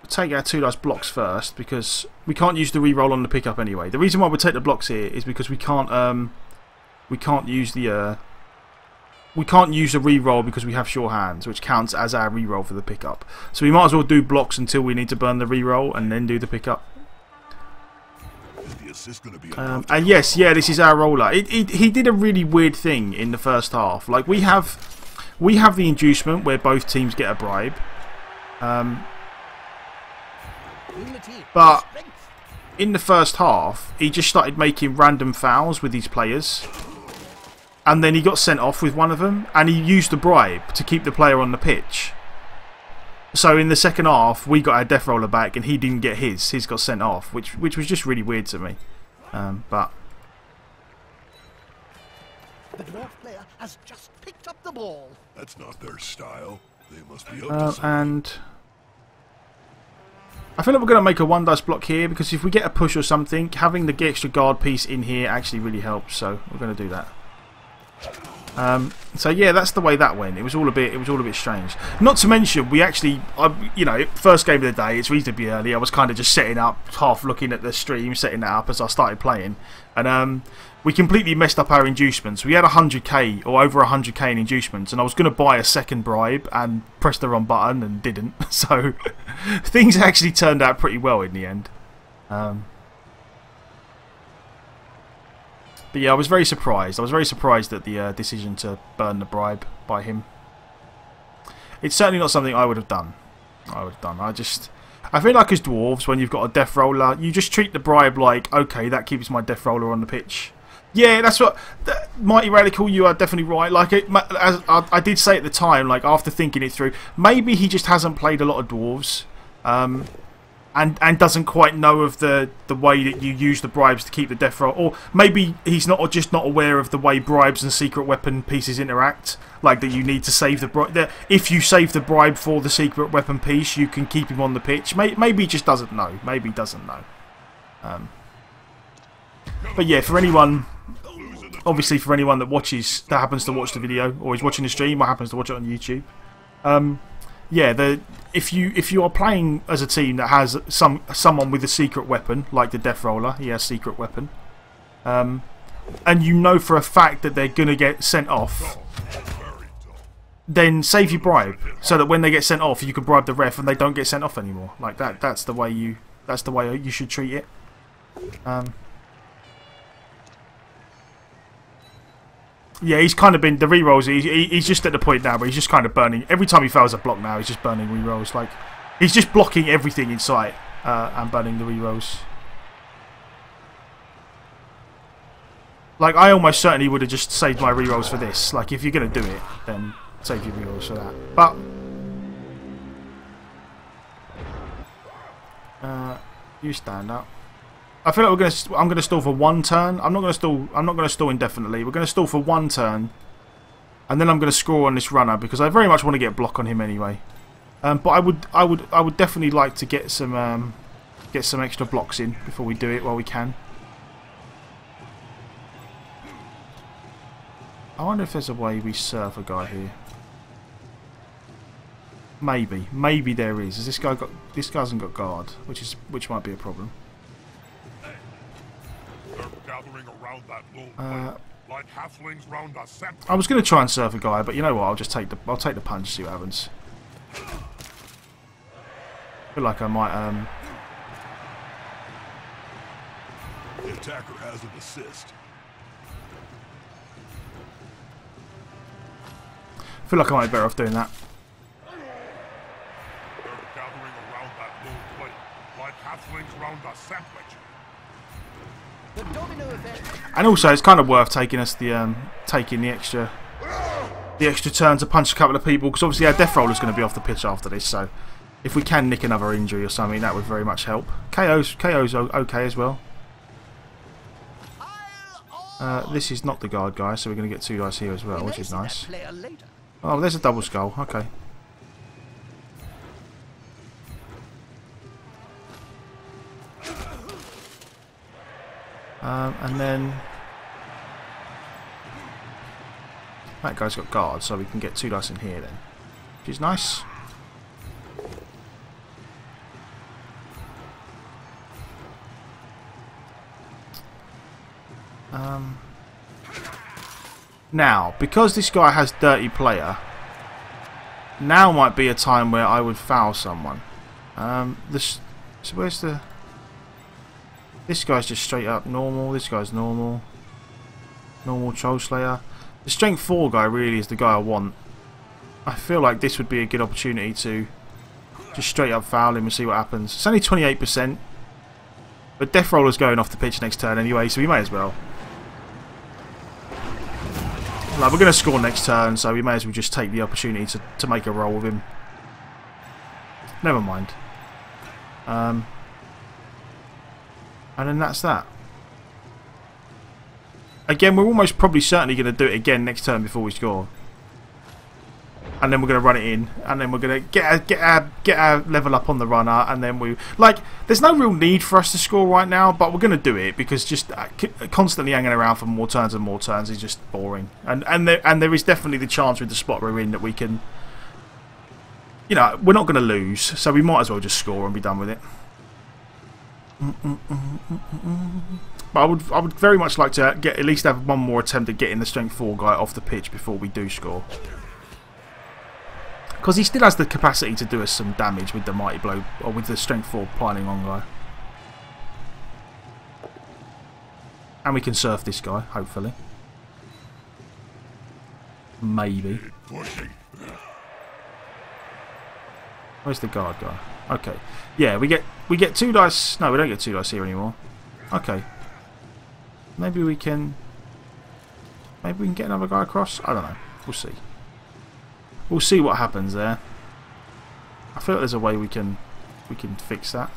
we'll take our 2 dice blocks first because we can't use the reroll on the pickup anyway. The reason why we take the blocks here is because we can't use the reroll because we have sure hands, which counts as our reroll for the pickup. So we might as well do blocks until we need to burn the reroll and then do the pickup. And yes, yeah, this is our roller. He did a really weird thing in the first half. Like we have the inducement where both teams get a bribe, but in the first half he just started making random fouls with his players, and then he got sent off with one of them, and he used the bribe to keep the player on the pitch. So in the second half, we got our Death Roller back, and he didn't get his. His got sent off, which was just really weird to me. But the Dwarf player has just picked up the ball. That's not their style. They must be up to something. and I feel like we're going to make a 1 dice block here, because if we get a push or something, having the extra guard piece in here actually really helps. So we're going to do that. So yeah, that's the way that went. It was all a bit strange. Not to mention, we actually, you know, first game of the day. It's reasonably early. I was kind of just setting up, half looking at the stream, setting that up as I started playing, and we completely messed up our inducements. We had 100k or over 100k in inducements, and I was going to buy a second bribe and press the wrong button and didn't. So things actually turned out pretty well in the end. But yeah, I was very surprised. I was very surprised at the decision to burn the bribe by him. It's certainly not something I would have done. I feel like as dwarves, when you've got a death roller, you just treat the bribe like, okay, that keeps my death roller on the pitch. Yeah, that's what... Mighty Radical, you are definitely right. Like, as I did say at the time, like, after thinking it through, maybe he just hasn't played a lot of dwarves. And doesn't quite know of the way that you use the bribes to keep the death roll, or maybe he's just not aware of the way bribes and secret weapon pieces interact. Like that, you need to save the bribe. If you save the bribe for the secret weapon piece, you can keep him on the pitch. Maybe he just doesn't know. Maybe he doesn't know. But yeah, for anyone, obviously for anyone that happens to watch the video, or is watching the stream, or happens to watch it on YouTube. Yeah, if you are playing as a team that has someone with a secret weapon, like the Death Roller, he has secret weapon, and you know for a fact that they're gonna get sent off, then save your bribe so that when they get sent off, you can bribe the ref and they don't get sent off anymore. Like that. That's the way you should treat it. Yeah, he's kind of been the rerolls. He's just at the point now where he's just kind of burning. Every time he fails a block now, he's just burning rerolls. Like he's just blocking everything in sight and burning the rerolls. Like I almost certainly would have just saved my rerolls for this. Like if you're gonna do it, then save your rerolls for that. But you stand up. I feel like I'm gonna stall for 1 turn. I'm not gonna stall indefinitely. We're gonna stall for 1 turn, and then I'm gonna score on this runner because I very much want to get a block on him anyway. But I would definitely like to get some extra blocks in before we do it while we can. I wonder if there's a way we surf a guy here. Maybe there is. Has this guy hasn't got guard, which might be a problem. Like halflings round a I was going to try and surf a guy, but you know what? I'll take the punch, see what happens. I feel like I might The attacker has an assist. I feel like I might be better off doing that. They're gathering around that low plate, like halflings round a sandwich. And also, it's kind of worth taking the extra turn to punch a couple of people, because obviously our death roller's going to be off the pitch after this. So if we can nick another injury or something, that would very much help. KO's okay as well. This is not the guard guy, so we're going to get 2 dice here as well, which is nice. Oh, there's a double skull. Okay. And then that guy's got guard, so we can get 2 dice in here then, which is nice. Now, because this guy has dirty player, now might be a time where I would foul someone. So where's the... This guy's just straight up normal. This guy's normal. Normal Troll Slayer. The Strength 4 guy really is the guy I want. I feel like this would be a good opportunity to just straight up foul him and see what happens. It's only 28%. But Death Roller's going off the pitch next turn anyway, so we may as well. Like, we're going to score next turn, so we may as well just take the opportunity to make a roll with him. Never mind. And then that's that. Again, we're almost probably certainly going to do it again next turn before we score. and then we're going to run it in, and then we're going to get our level up on the runner, and then like there's no real need for us to score right now, but we're going to do it because just constantly hanging around for more turns and more turns is just boring, and there is definitely the chance with the spot we're in that we can, you know, we're not going to lose, so we might as well just score and be done with it. But I would very much like to at least have one more attempt at getting the strength 4 guy off the pitch before we do score. Because he still has the capacity to do us some damage with the mighty blow, or with the strength 4 piling on guy. And we can surf this guy, hopefully. Maybe. Where's the guard guy? Okay. Yeah, we get 2 dice. No, we don't get 2 dice here anymore. Okay. Maybe we can get another guy across. I don't know. We'll see. We'll see what happens there. I feel like there's a way we can fix that.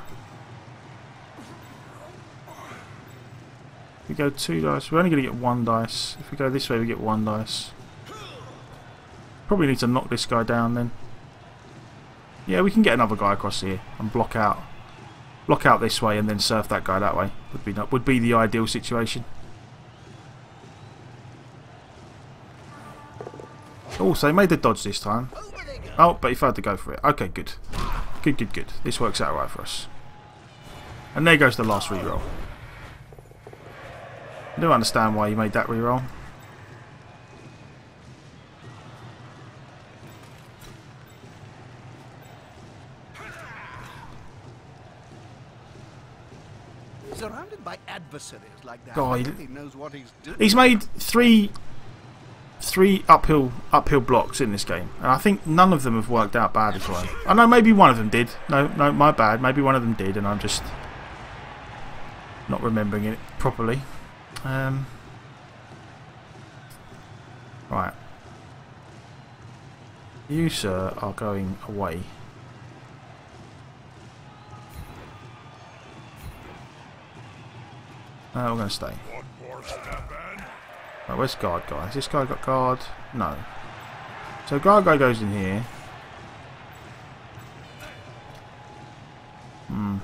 If we go 2 dice, we're only going to get 1 dice. If we go this way, we get 1 dice. Probably need to knock this guy down then. Yeah, we can get another guy across here and block out this way and then surf that guy that way. Would be the ideal situation. Oh, so he made the dodge this time. Oh, but he failed to go for it. Okay, good. Good. This works out right for us. And there goes the last reroll. I don't understand why he made that reroll. Surrounded by adversaries like that, God, he knows what he's doing. He's made three uphill blocks in this game, and I think none of them have worked out bad as well. I know maybe one of them did. No, my bad. Maybe one of them did, and I'm just not remembering it properly. Right. You, sir, are going away. We're going to stay. Right, where's guard guy? Has this guy got guard? No. So guard guy goes in here. And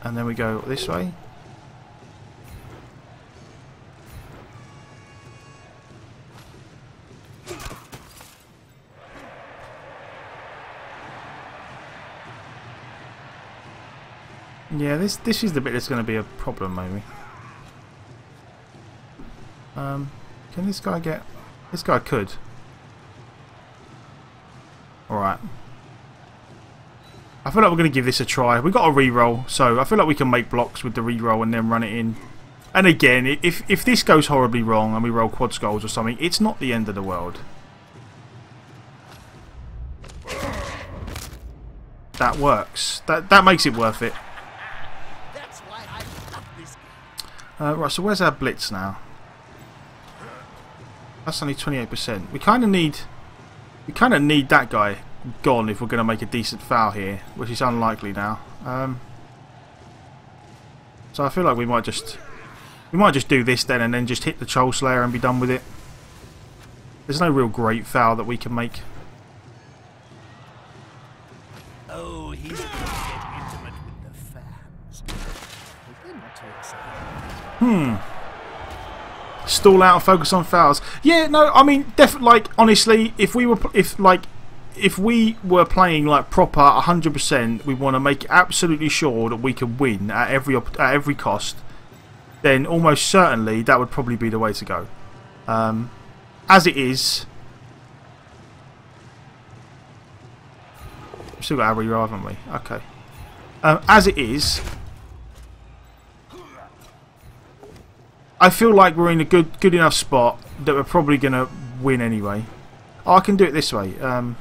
then we go this way. Yeah, this is the bit that's going to be a problem, maybe. Can this guy get... This guy could. Alright. I feel like we're going to give this a try. We've got a reroll, so I feel like we can make blocks with the reroll and then run it in. And again, if this goes horribly wrong and we roll quad skulls or something, it's not the end of the world. That works. That makes it worth it. That's why I love this game. Right, so where's our blitz now? That's only 28%. We kind of need that guy gone if we're going to make a decent foul here, which is unlikely now. So I feel like we might just do this then, and then just hit the Troll Slayer and be done with it. There's no real great foul that we can make. Oh, he's going to get intimate with the fans. They're not too excited. Stall out and focus on fouls. Yeah, no, I mean, like honestly, if we were playing like proper 100%, we want to make absolutely sure that we can win at every cost. Then almost certainly that would probably be the way to go. As it is, we've still got our reroll, haven't we? Okay. As it is, I feel like we're in a good enough spot that we're probably going to win anyway. Oh, I can do it this way. Oh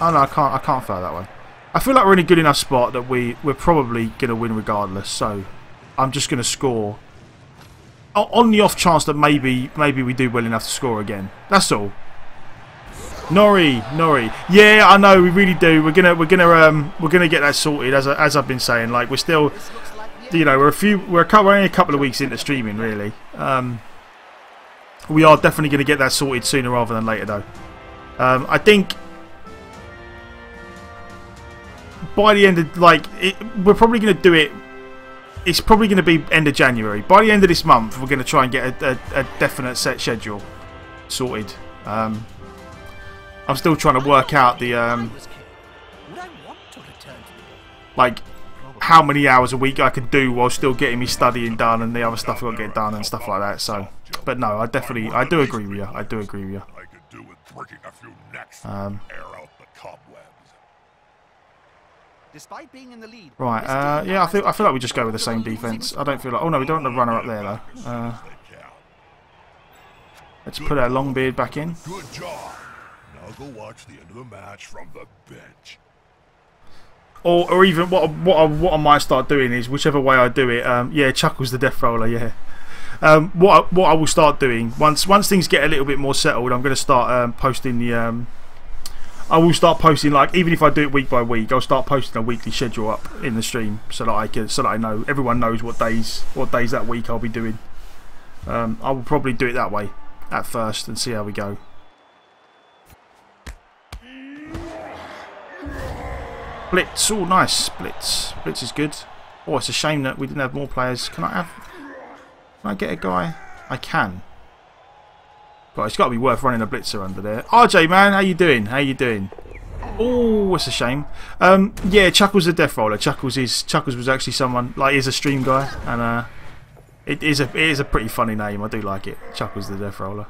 no, I can't fail that way. I feel like we're in a good enough spot that we're probably going to win regardless. So I'm just going to score on the off chance that maybe we do well enough to score again. That's all. Nori. Yeah, I know we really do. We're gonna get that sorted as I've been saying. Like we're still. You know, we're only a couple of weeks into streaming, really. We are definitely going to get that sorted sooner rather than later, though. I think by the end of we're probably going to do it. It's probably going to be end of January. By the end of this month, we're going to try and get a definite set schedule sorted. I'm still trying to work out the like how many hours a week I can do while still getting me studying done and the other stuff I've got to get done and stuff like that. So, but no, I do agree with you. I do agree with you. Despite being in the lead, Right, yeah, I feel like we just go with the same defense. I don't feel like... Oh no, we don't want the runner up there though. Let's put our Longbeard back in. Good job. Now go watch the end of the match from the bench. Or even what I might start doing is whichever way I do it. Yeah, Chuckles the Death Roller. Yeah. What I will start doing once things get a little bit more settled, I'm going to start posting the. I will start posting, like, even if I do it week by week, I'll start posting a weekly schedule up in the stream so that I know everyone knows what days that week I'll be doing. I will probably do it that way at first and see how we go. Blitz, oh nice, Blitz is good. Oh, it's a shame that we didn't have more players. Can I get a guy? I can. But it's got to be worth running a blitzer under there. RJ, man, how you doing? How you doing? Oh, it's a shame. Yeah, Chuckles the Death Roller. Chuckles was actually someone, like, he's a stream guy, and it is a pretty funny name. I do like it. Chuckles the Death Roller.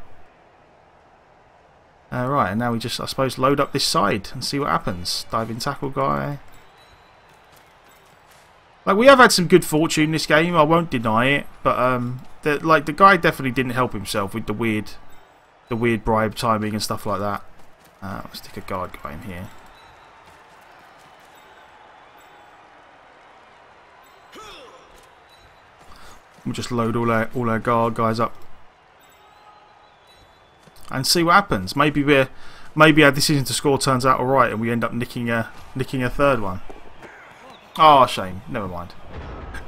Right, and now we just, I suppose, load up this side and see what happens. Diving tackle guy. Like, we have had some good fortune this game. I won't deny it, but the guy definitely didn't help himself with the weird bribe timing and stuff like that. Let's stick a guard guy in here. We'll just load all our guard guys up and see what happens. Maybe our decision to score turns out alright and we end up nicking a third one. Oh, shame. Never mind.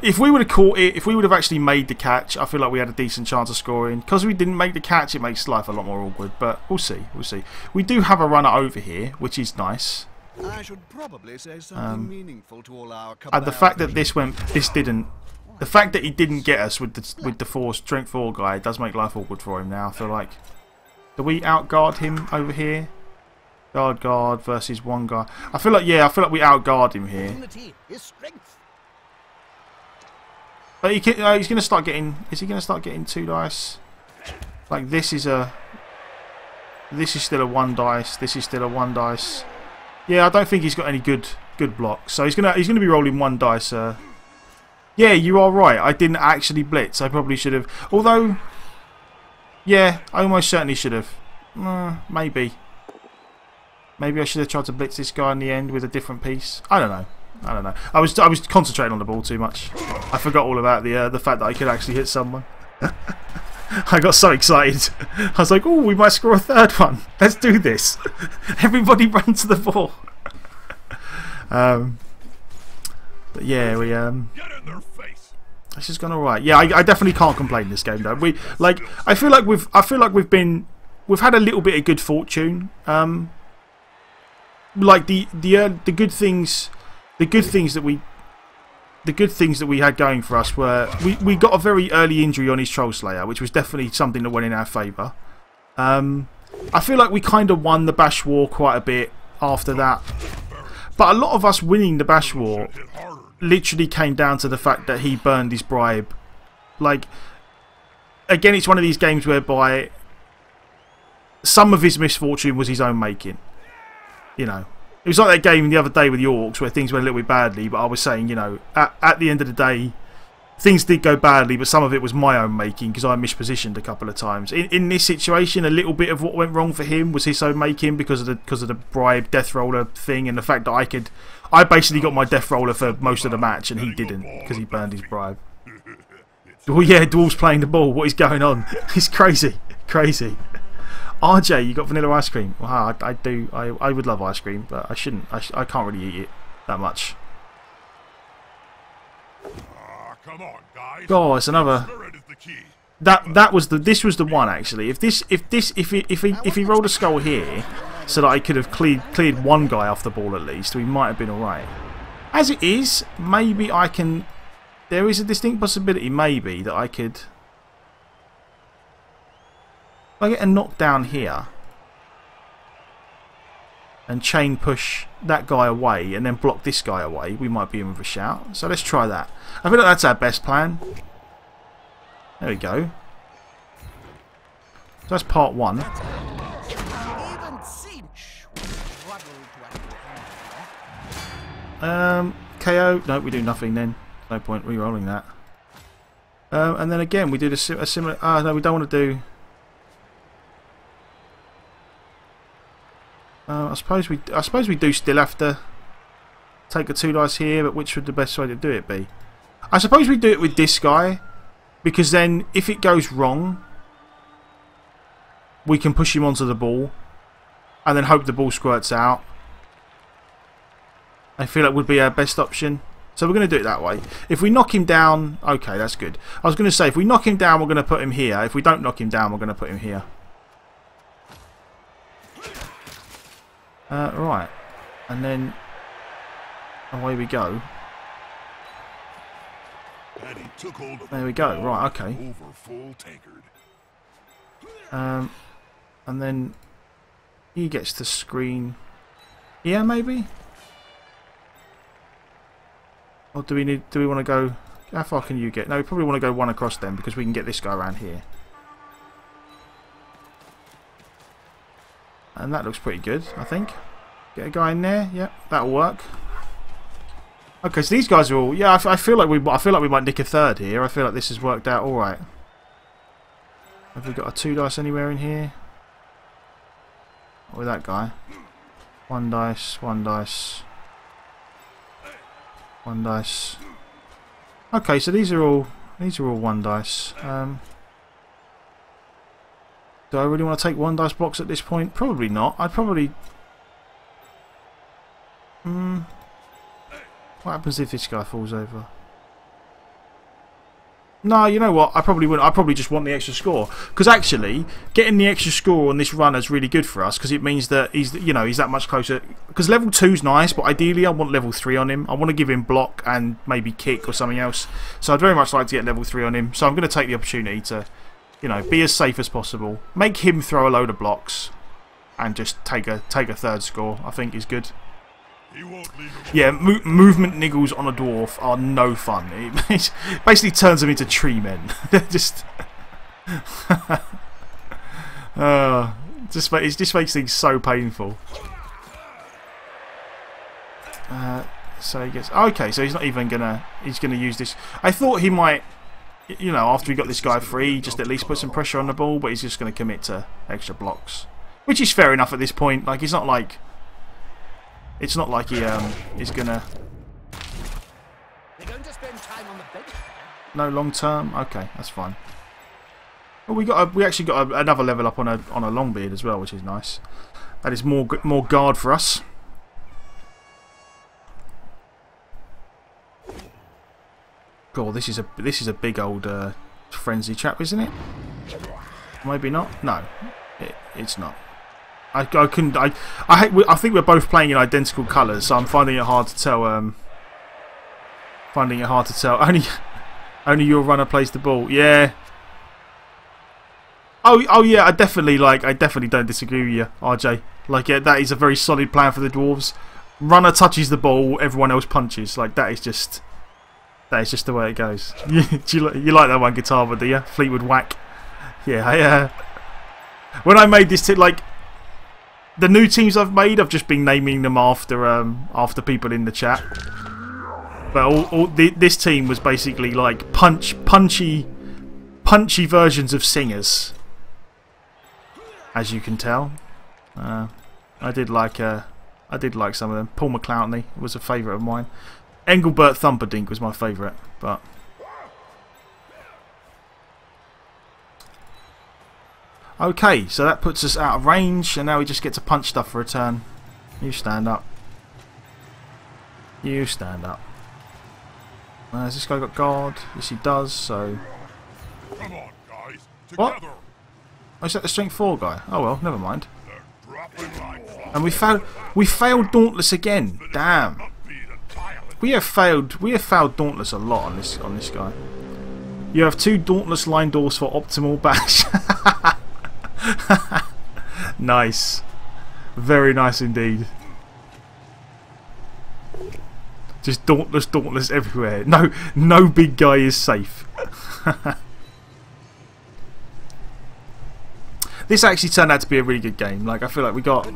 If we would have caught it, if we would have actually made the catch, I feel like we had a decent chance of scoring. Because we didn't make the catch, it makes life a lot more awkward. But we'll see. We'll see. We do have a runner over here, which is nice. I should probably say something meaningful to all our and the fact that the fact that he didn't get us with the strength 4 guy does make life awkward for him now. I feel like, do we outguard him over here? Guard versus one guy. I feel like we outguard him here. But he's going to start getting. Is he going to start getting 2 dice? Like this is still a 1 dice. This is still a 1 dice. Yeah, I don't think he's got any good blocks. So he's gonna be rolling 1 dice. Yeah, you are right. I didn't actually blitz. I probably should have. Although, yeah, I almost certainly should have. Maybe I should have tried to blitz this guy in the end with a different piece. I don't know. I was concentrating on the ball too much. I forgot all about the fact that I could actually hit someone. I got so excited. I was like, "Oh, we might score a third one. Let's do this! Everybody run to the ball." But yeah, we This has gone alright. Yeah, I definitely can't complain this game though. I feel like we've had a little bit of good fortune. Like the good things that we had going for us were we got a very early injury on his Troll Slayer, which was definitely something that went in our favour. I feel like we kind of won the Bash War quite a bit after that, but a lot of us winning the Bash War literally came down to the fact that he burned his bribe. Like, again, it's one of these games whereby some of his misfortune was his own making. You know, it was like that game the other day with the Orcs where things went a little bit badly, but I was saying, you know, at the end of the day, things did go badly, but some of it was my own making because I mispositioned a couple of times. In this situation, a little bit of what went wrong for him was his own making because of the bribe Death Roller thing and the fact that I basically got my Death Roller for most of the match and he didn't because he burned his bribe. Well, yeah, Dwarf's playing the ball. What is going on? It's crazy. Crazy. RJ, you got vanilla ice cream? Wow, I do. I would love ice cream, but I shouldn't. I can't really eat it that much. Come on, guys. Oh, it's another. This was the one actually. If he rolled a skull here, so that I could have cleared one guy off the ball at least. We might have been alright. As it is, maybe I can... There is a distinct possibility, maybe, that I could... If I get a knockdown here and chain push that guy away and then block this guy away, we might be in with a shout. So let's try that. I feel like that's our best plan. There we go. So that's part one. KO. No, we do nothing then. No point re-rolling that. And then again, we did a similar... no, we don't want to do... I suppose we do still have to take a 2 dice here, but which would the best way to do it be? I suppose we do it with this guy, because then if it goes wrong, we can push him onto the ball and then hope the ball squirts out. I feel that would be our best option. So we're going to do it that way. If we knock him down, okay, that's good. I was going to say, if we knock him down, we're going to put him here. If we don't knock him down, we're going to put him here. Right. And then away we go. There we go. Right, okay. And then he gets to screen here, maybe? Or do we want to go... How far can you get? No, we probably want to go one across then, because we can get this guy around here. And that looks pretty good, I think. Get a guy in there. Yep, that'll work. Okay, so these guys are all... Yeah, I feel like we might nick a third here. I feel like this has worked out all right. Have we got a 2 dice anywhere in here? With that guy. 1 dice, 1 dice. 1 dice. Okay, so these are all 1 dice. Do I really want to take 1 dice blocks at this point? Probably not. I'd probably... What happens if this guy falls over? No, you know what? I probably wouldn't. I probably just want the extra score, because actually getting the extra score on this run is really good for us, because it means that he's that much closer. Because level 2's nice, but ideally I want level 3 on him. I want to give him block and maybe kick or something else. So I'd very much like to get level 3 on him. So I'm going to take the opportunity to, be as safe as possible. Make him throw a load of blocks, and just take a third score. I think is good. Yeah, movement niggles on a dwarf are no fun. It basically turns them into tree men. They're just... it just makes things so painful. So he gets... Okay, so he's not even gonna... He's gonna use this... I thought he might... after he got this guy free, just at least put some pressure on the ball, but he's just gonna commit to extra blocks. Which is fair enough at this point. Like, it's not like... It's not like he is gonna... They're going to spend time on the bench. No long term. Okay, that's fine. Well, we actually got another level up on a Longbeard as well, which is nice. That is more guard for us. God, this is a big old frenzy trap, isn't it? Maybe not. No, it's not. I couldn't. I think we're both playing in identical colours, so I'm finding it hard to tell. Only your runner plays the ball. Yeah. Oh yeah. I definitely don't disagree with you, RJ. Like, yeah, that is a very solid plan for the dwarves. Runner touches the ball, everyone else punches. Like, that is just the way it goes. You like that one, Guitar, do you? Fleetwood Whack. Yeah. When I made this like. The new teams I've made, I've just been naming them after people in the chat. But this team was basically like punchy versions of singers, as you can tell. I did like some of them. Paul McCloutney was a favourite of mine. Engelbert Thumperdink was my favourite, but. Okay, so that puts us out of range, and now we just get to punch stuff for a turn. You stand up. You stand up. Has this guy got guard? Yes, he does, so... Come on, guys. What? Oh, is that the strength 4 guy? Oh well, never mind. And we failed Dauntless again. Damn. We have failed Dauntless a lot on this guy. You have 2 Dauntless line doors for optimal bash. Nice. Very nice indeed. Just Dauntless everywhere. No big guy is safe. This actually turned out to be a really good game. Like, I feel like we got...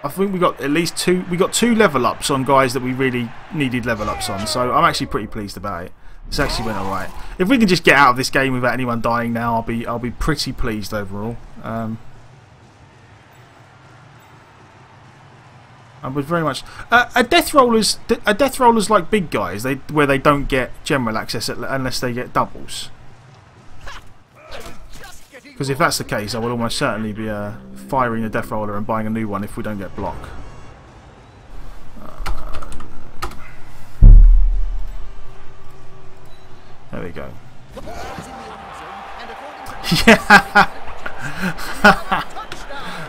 I think we got at least 2... We got 2 level ups on guys that we really needed level ups on. So I'm actually pretty pleased about it. This actually went alright. If we can just get out of this game without anyone dying now, I'll be pretty pleased overall. I would very much. A death rollers like big guys, where they don't get general access unless they get doubles. Because if that's the case, I will almost certainly be firing a death roller and buying a new one if we don't get block. There we go. Yeah.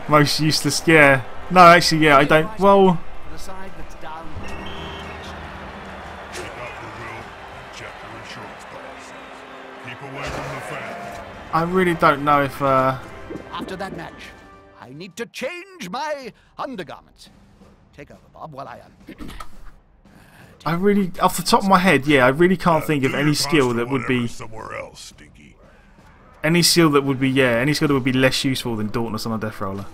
Most useless. Yeah. No, actually, yeah. I don't. Well. I really don't know if. After that match, I need to change my undergarments. Take over, Bob, while I am. I really, off the top of my head, yeah, I really can't think of any skill that would be somewhere else, Stinky. Any skill that would be, yeah, any skill that would be less useful than Dauntless on a death roller.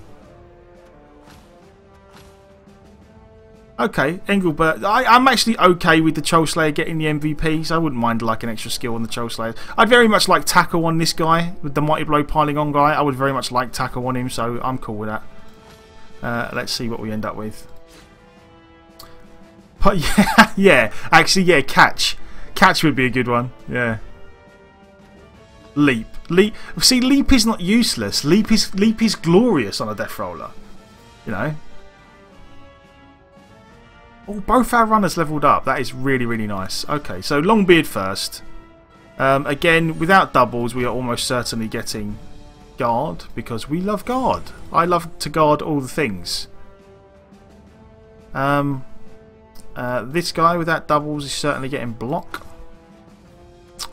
Okay, Engelbert. I'm actually okay with the Troll Slayer getting the MVP, so I wouldn't mind like an extra skill on the Troll Slayer. I'd very much like tackle on this guy, with the Mighty Blow piling on guy. I would very much like tackle on him, so I'm cool with that. Let's see what we end up with. But yeah, yeah, actually, yeah, catch. Catch would be a good one, yeah. Leap. Leap. See, leap is not useless. Leap is glorious on a death roller. You know? Oh, both our runners leveled up. That is really, really nice. Okay, so Longbeard first. Again, without doubles, we are almost certainly getting guard because we love guard. I love to guard all the things. This guy without doubles is certainly getting block.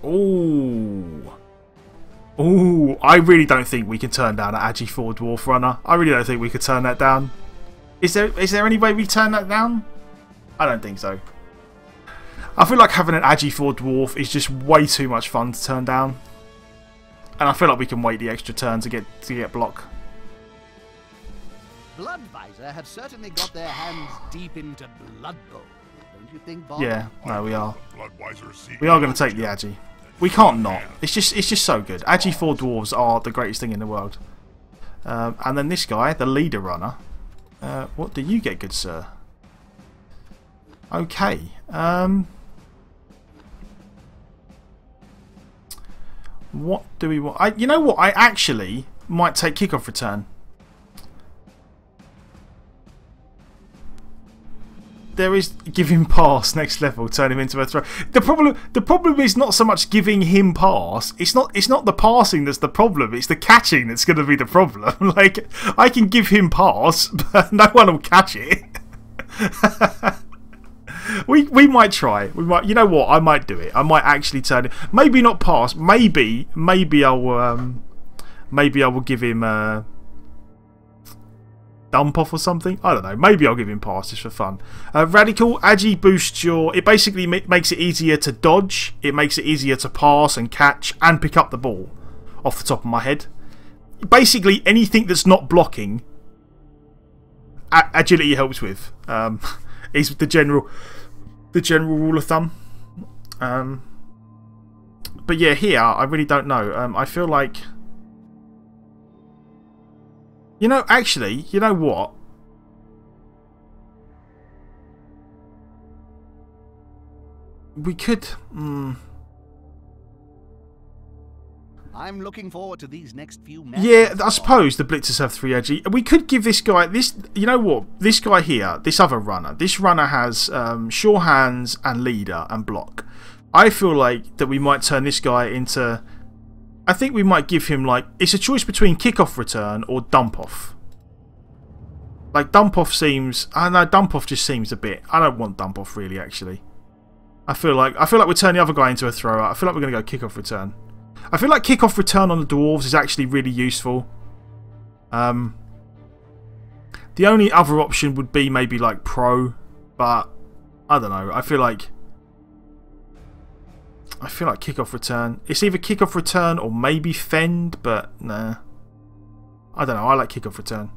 Ooh. Ooh, I really don't think we can turn down an Agi 4 Dwarf runner. I really don't think we could turn that down. Is there any way we turn that down? I don't think so. I feel like having an Agi 4 Dwarf is just way too much fun to turn down. And I feel like we can wait the extra turn to get block. Bloodvisor have certainly got their hands deep into Blood Bowl. Don't you think, Bob? Yeah, no, we are. We are going to take the Agi. We can't not. It's just so good. Agi 4 Dwarves are the greatest thing in the world. And then this guy, the leader runner. What do you get, good sir? Okay. What do we want? You know what? I actually might take kickoff return. There is give him pass next level, turn him into a throw. The problem is not so much giving him pass. It's not the passing that's the problem. It's the catching that's going to be the problem. Like, I can give him pass, but no one will catch it. We might try. We might. You know what? I might do it. I might actually turn it. Maybe not pass. Maybe I will give him a dump off or something. I don't know. Maybe I'll give him pass just for fun. Radical Agi boosts your. It basically makes it easier to dodge. It makes it easier to pass and catch and pick up the ball. Off the top of my head, basically anything that's not blocking, agility helps with. Is the general rule of thumb. But yeah, here I really don't know. I feel like, you know, actually, you know what? We could. I'm looking forward to these next few matches. Yeah, I suppose the Blitzers have 3 Agi. We could give this guy this. You know what? This guy here, this other runner. This runner has sure hands and leader and block. I feel like that we might turn this guy into. I think we might give him like, it's a choice between kick-off return or dump-off. Like dump-off seems, I don't know, dump-off just seems a bit. I don't want dump-off really actually. I feel like we're turning the other guy into a thrower. I feel like we're going to go kick-off return. I feel like kick-off return on the dwarves is actually really useful. The only other option would be maybe like pro, but I don't know. I feel like kick-off return. It's either kick-off return or maybe fend, but nah. I don't know. I like kick-off return.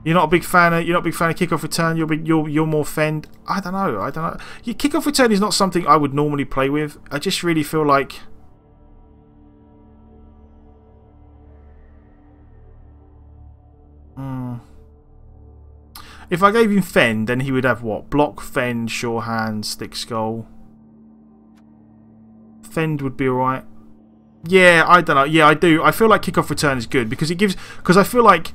You're not a big fan of kick-off return. You're more fend. I don't know. Your kick-off return is not something I would normally play with. I just really feel like if I gave him fend, then he would have what? Block, fend, sure hand, stick skull. Fend would be alright. Yeah, I don't know. Yeah, I do. I feel like kick-off return is good because it gives. Because I feel like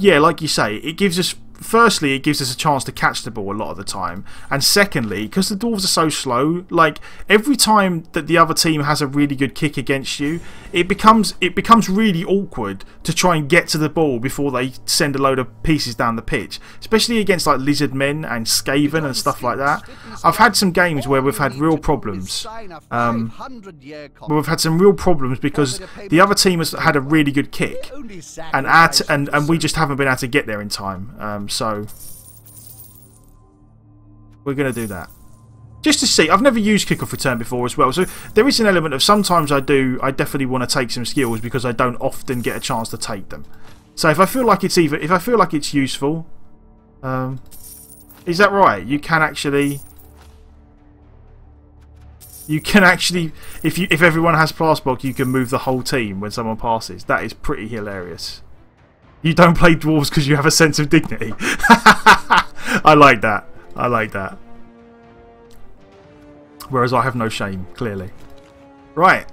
yeah, like you say, it gives us. Firstly, it gives us a chance to catch the ball a lot of the time, and secondly, because the dwarves are so slow, like every time that the other team has a really good kick against you, it becomes really awkward to try and get to the ball before they send a load of pieces down the pitch, especially against like lizard men and Skaven and stuff like that. I've had some games where we've had real problems. Where we've had some real problems because the other team has had a really good kick, and we just haven't been able to get there in time. So we're going to do that just to see. I've never used kick-off return before as well, so there is an element of sometimes I definitely want to take some skills because I don't often get a chance to take them. So if I feel like it's useful, is that right? You can actually if everyone has Plastblock, you can move the whole team when someone passes. That is pretty hilarious. You don't play dwarves because you have a sense of dignity. I like that. I like that. Whereas I have no shame, clearly. Right.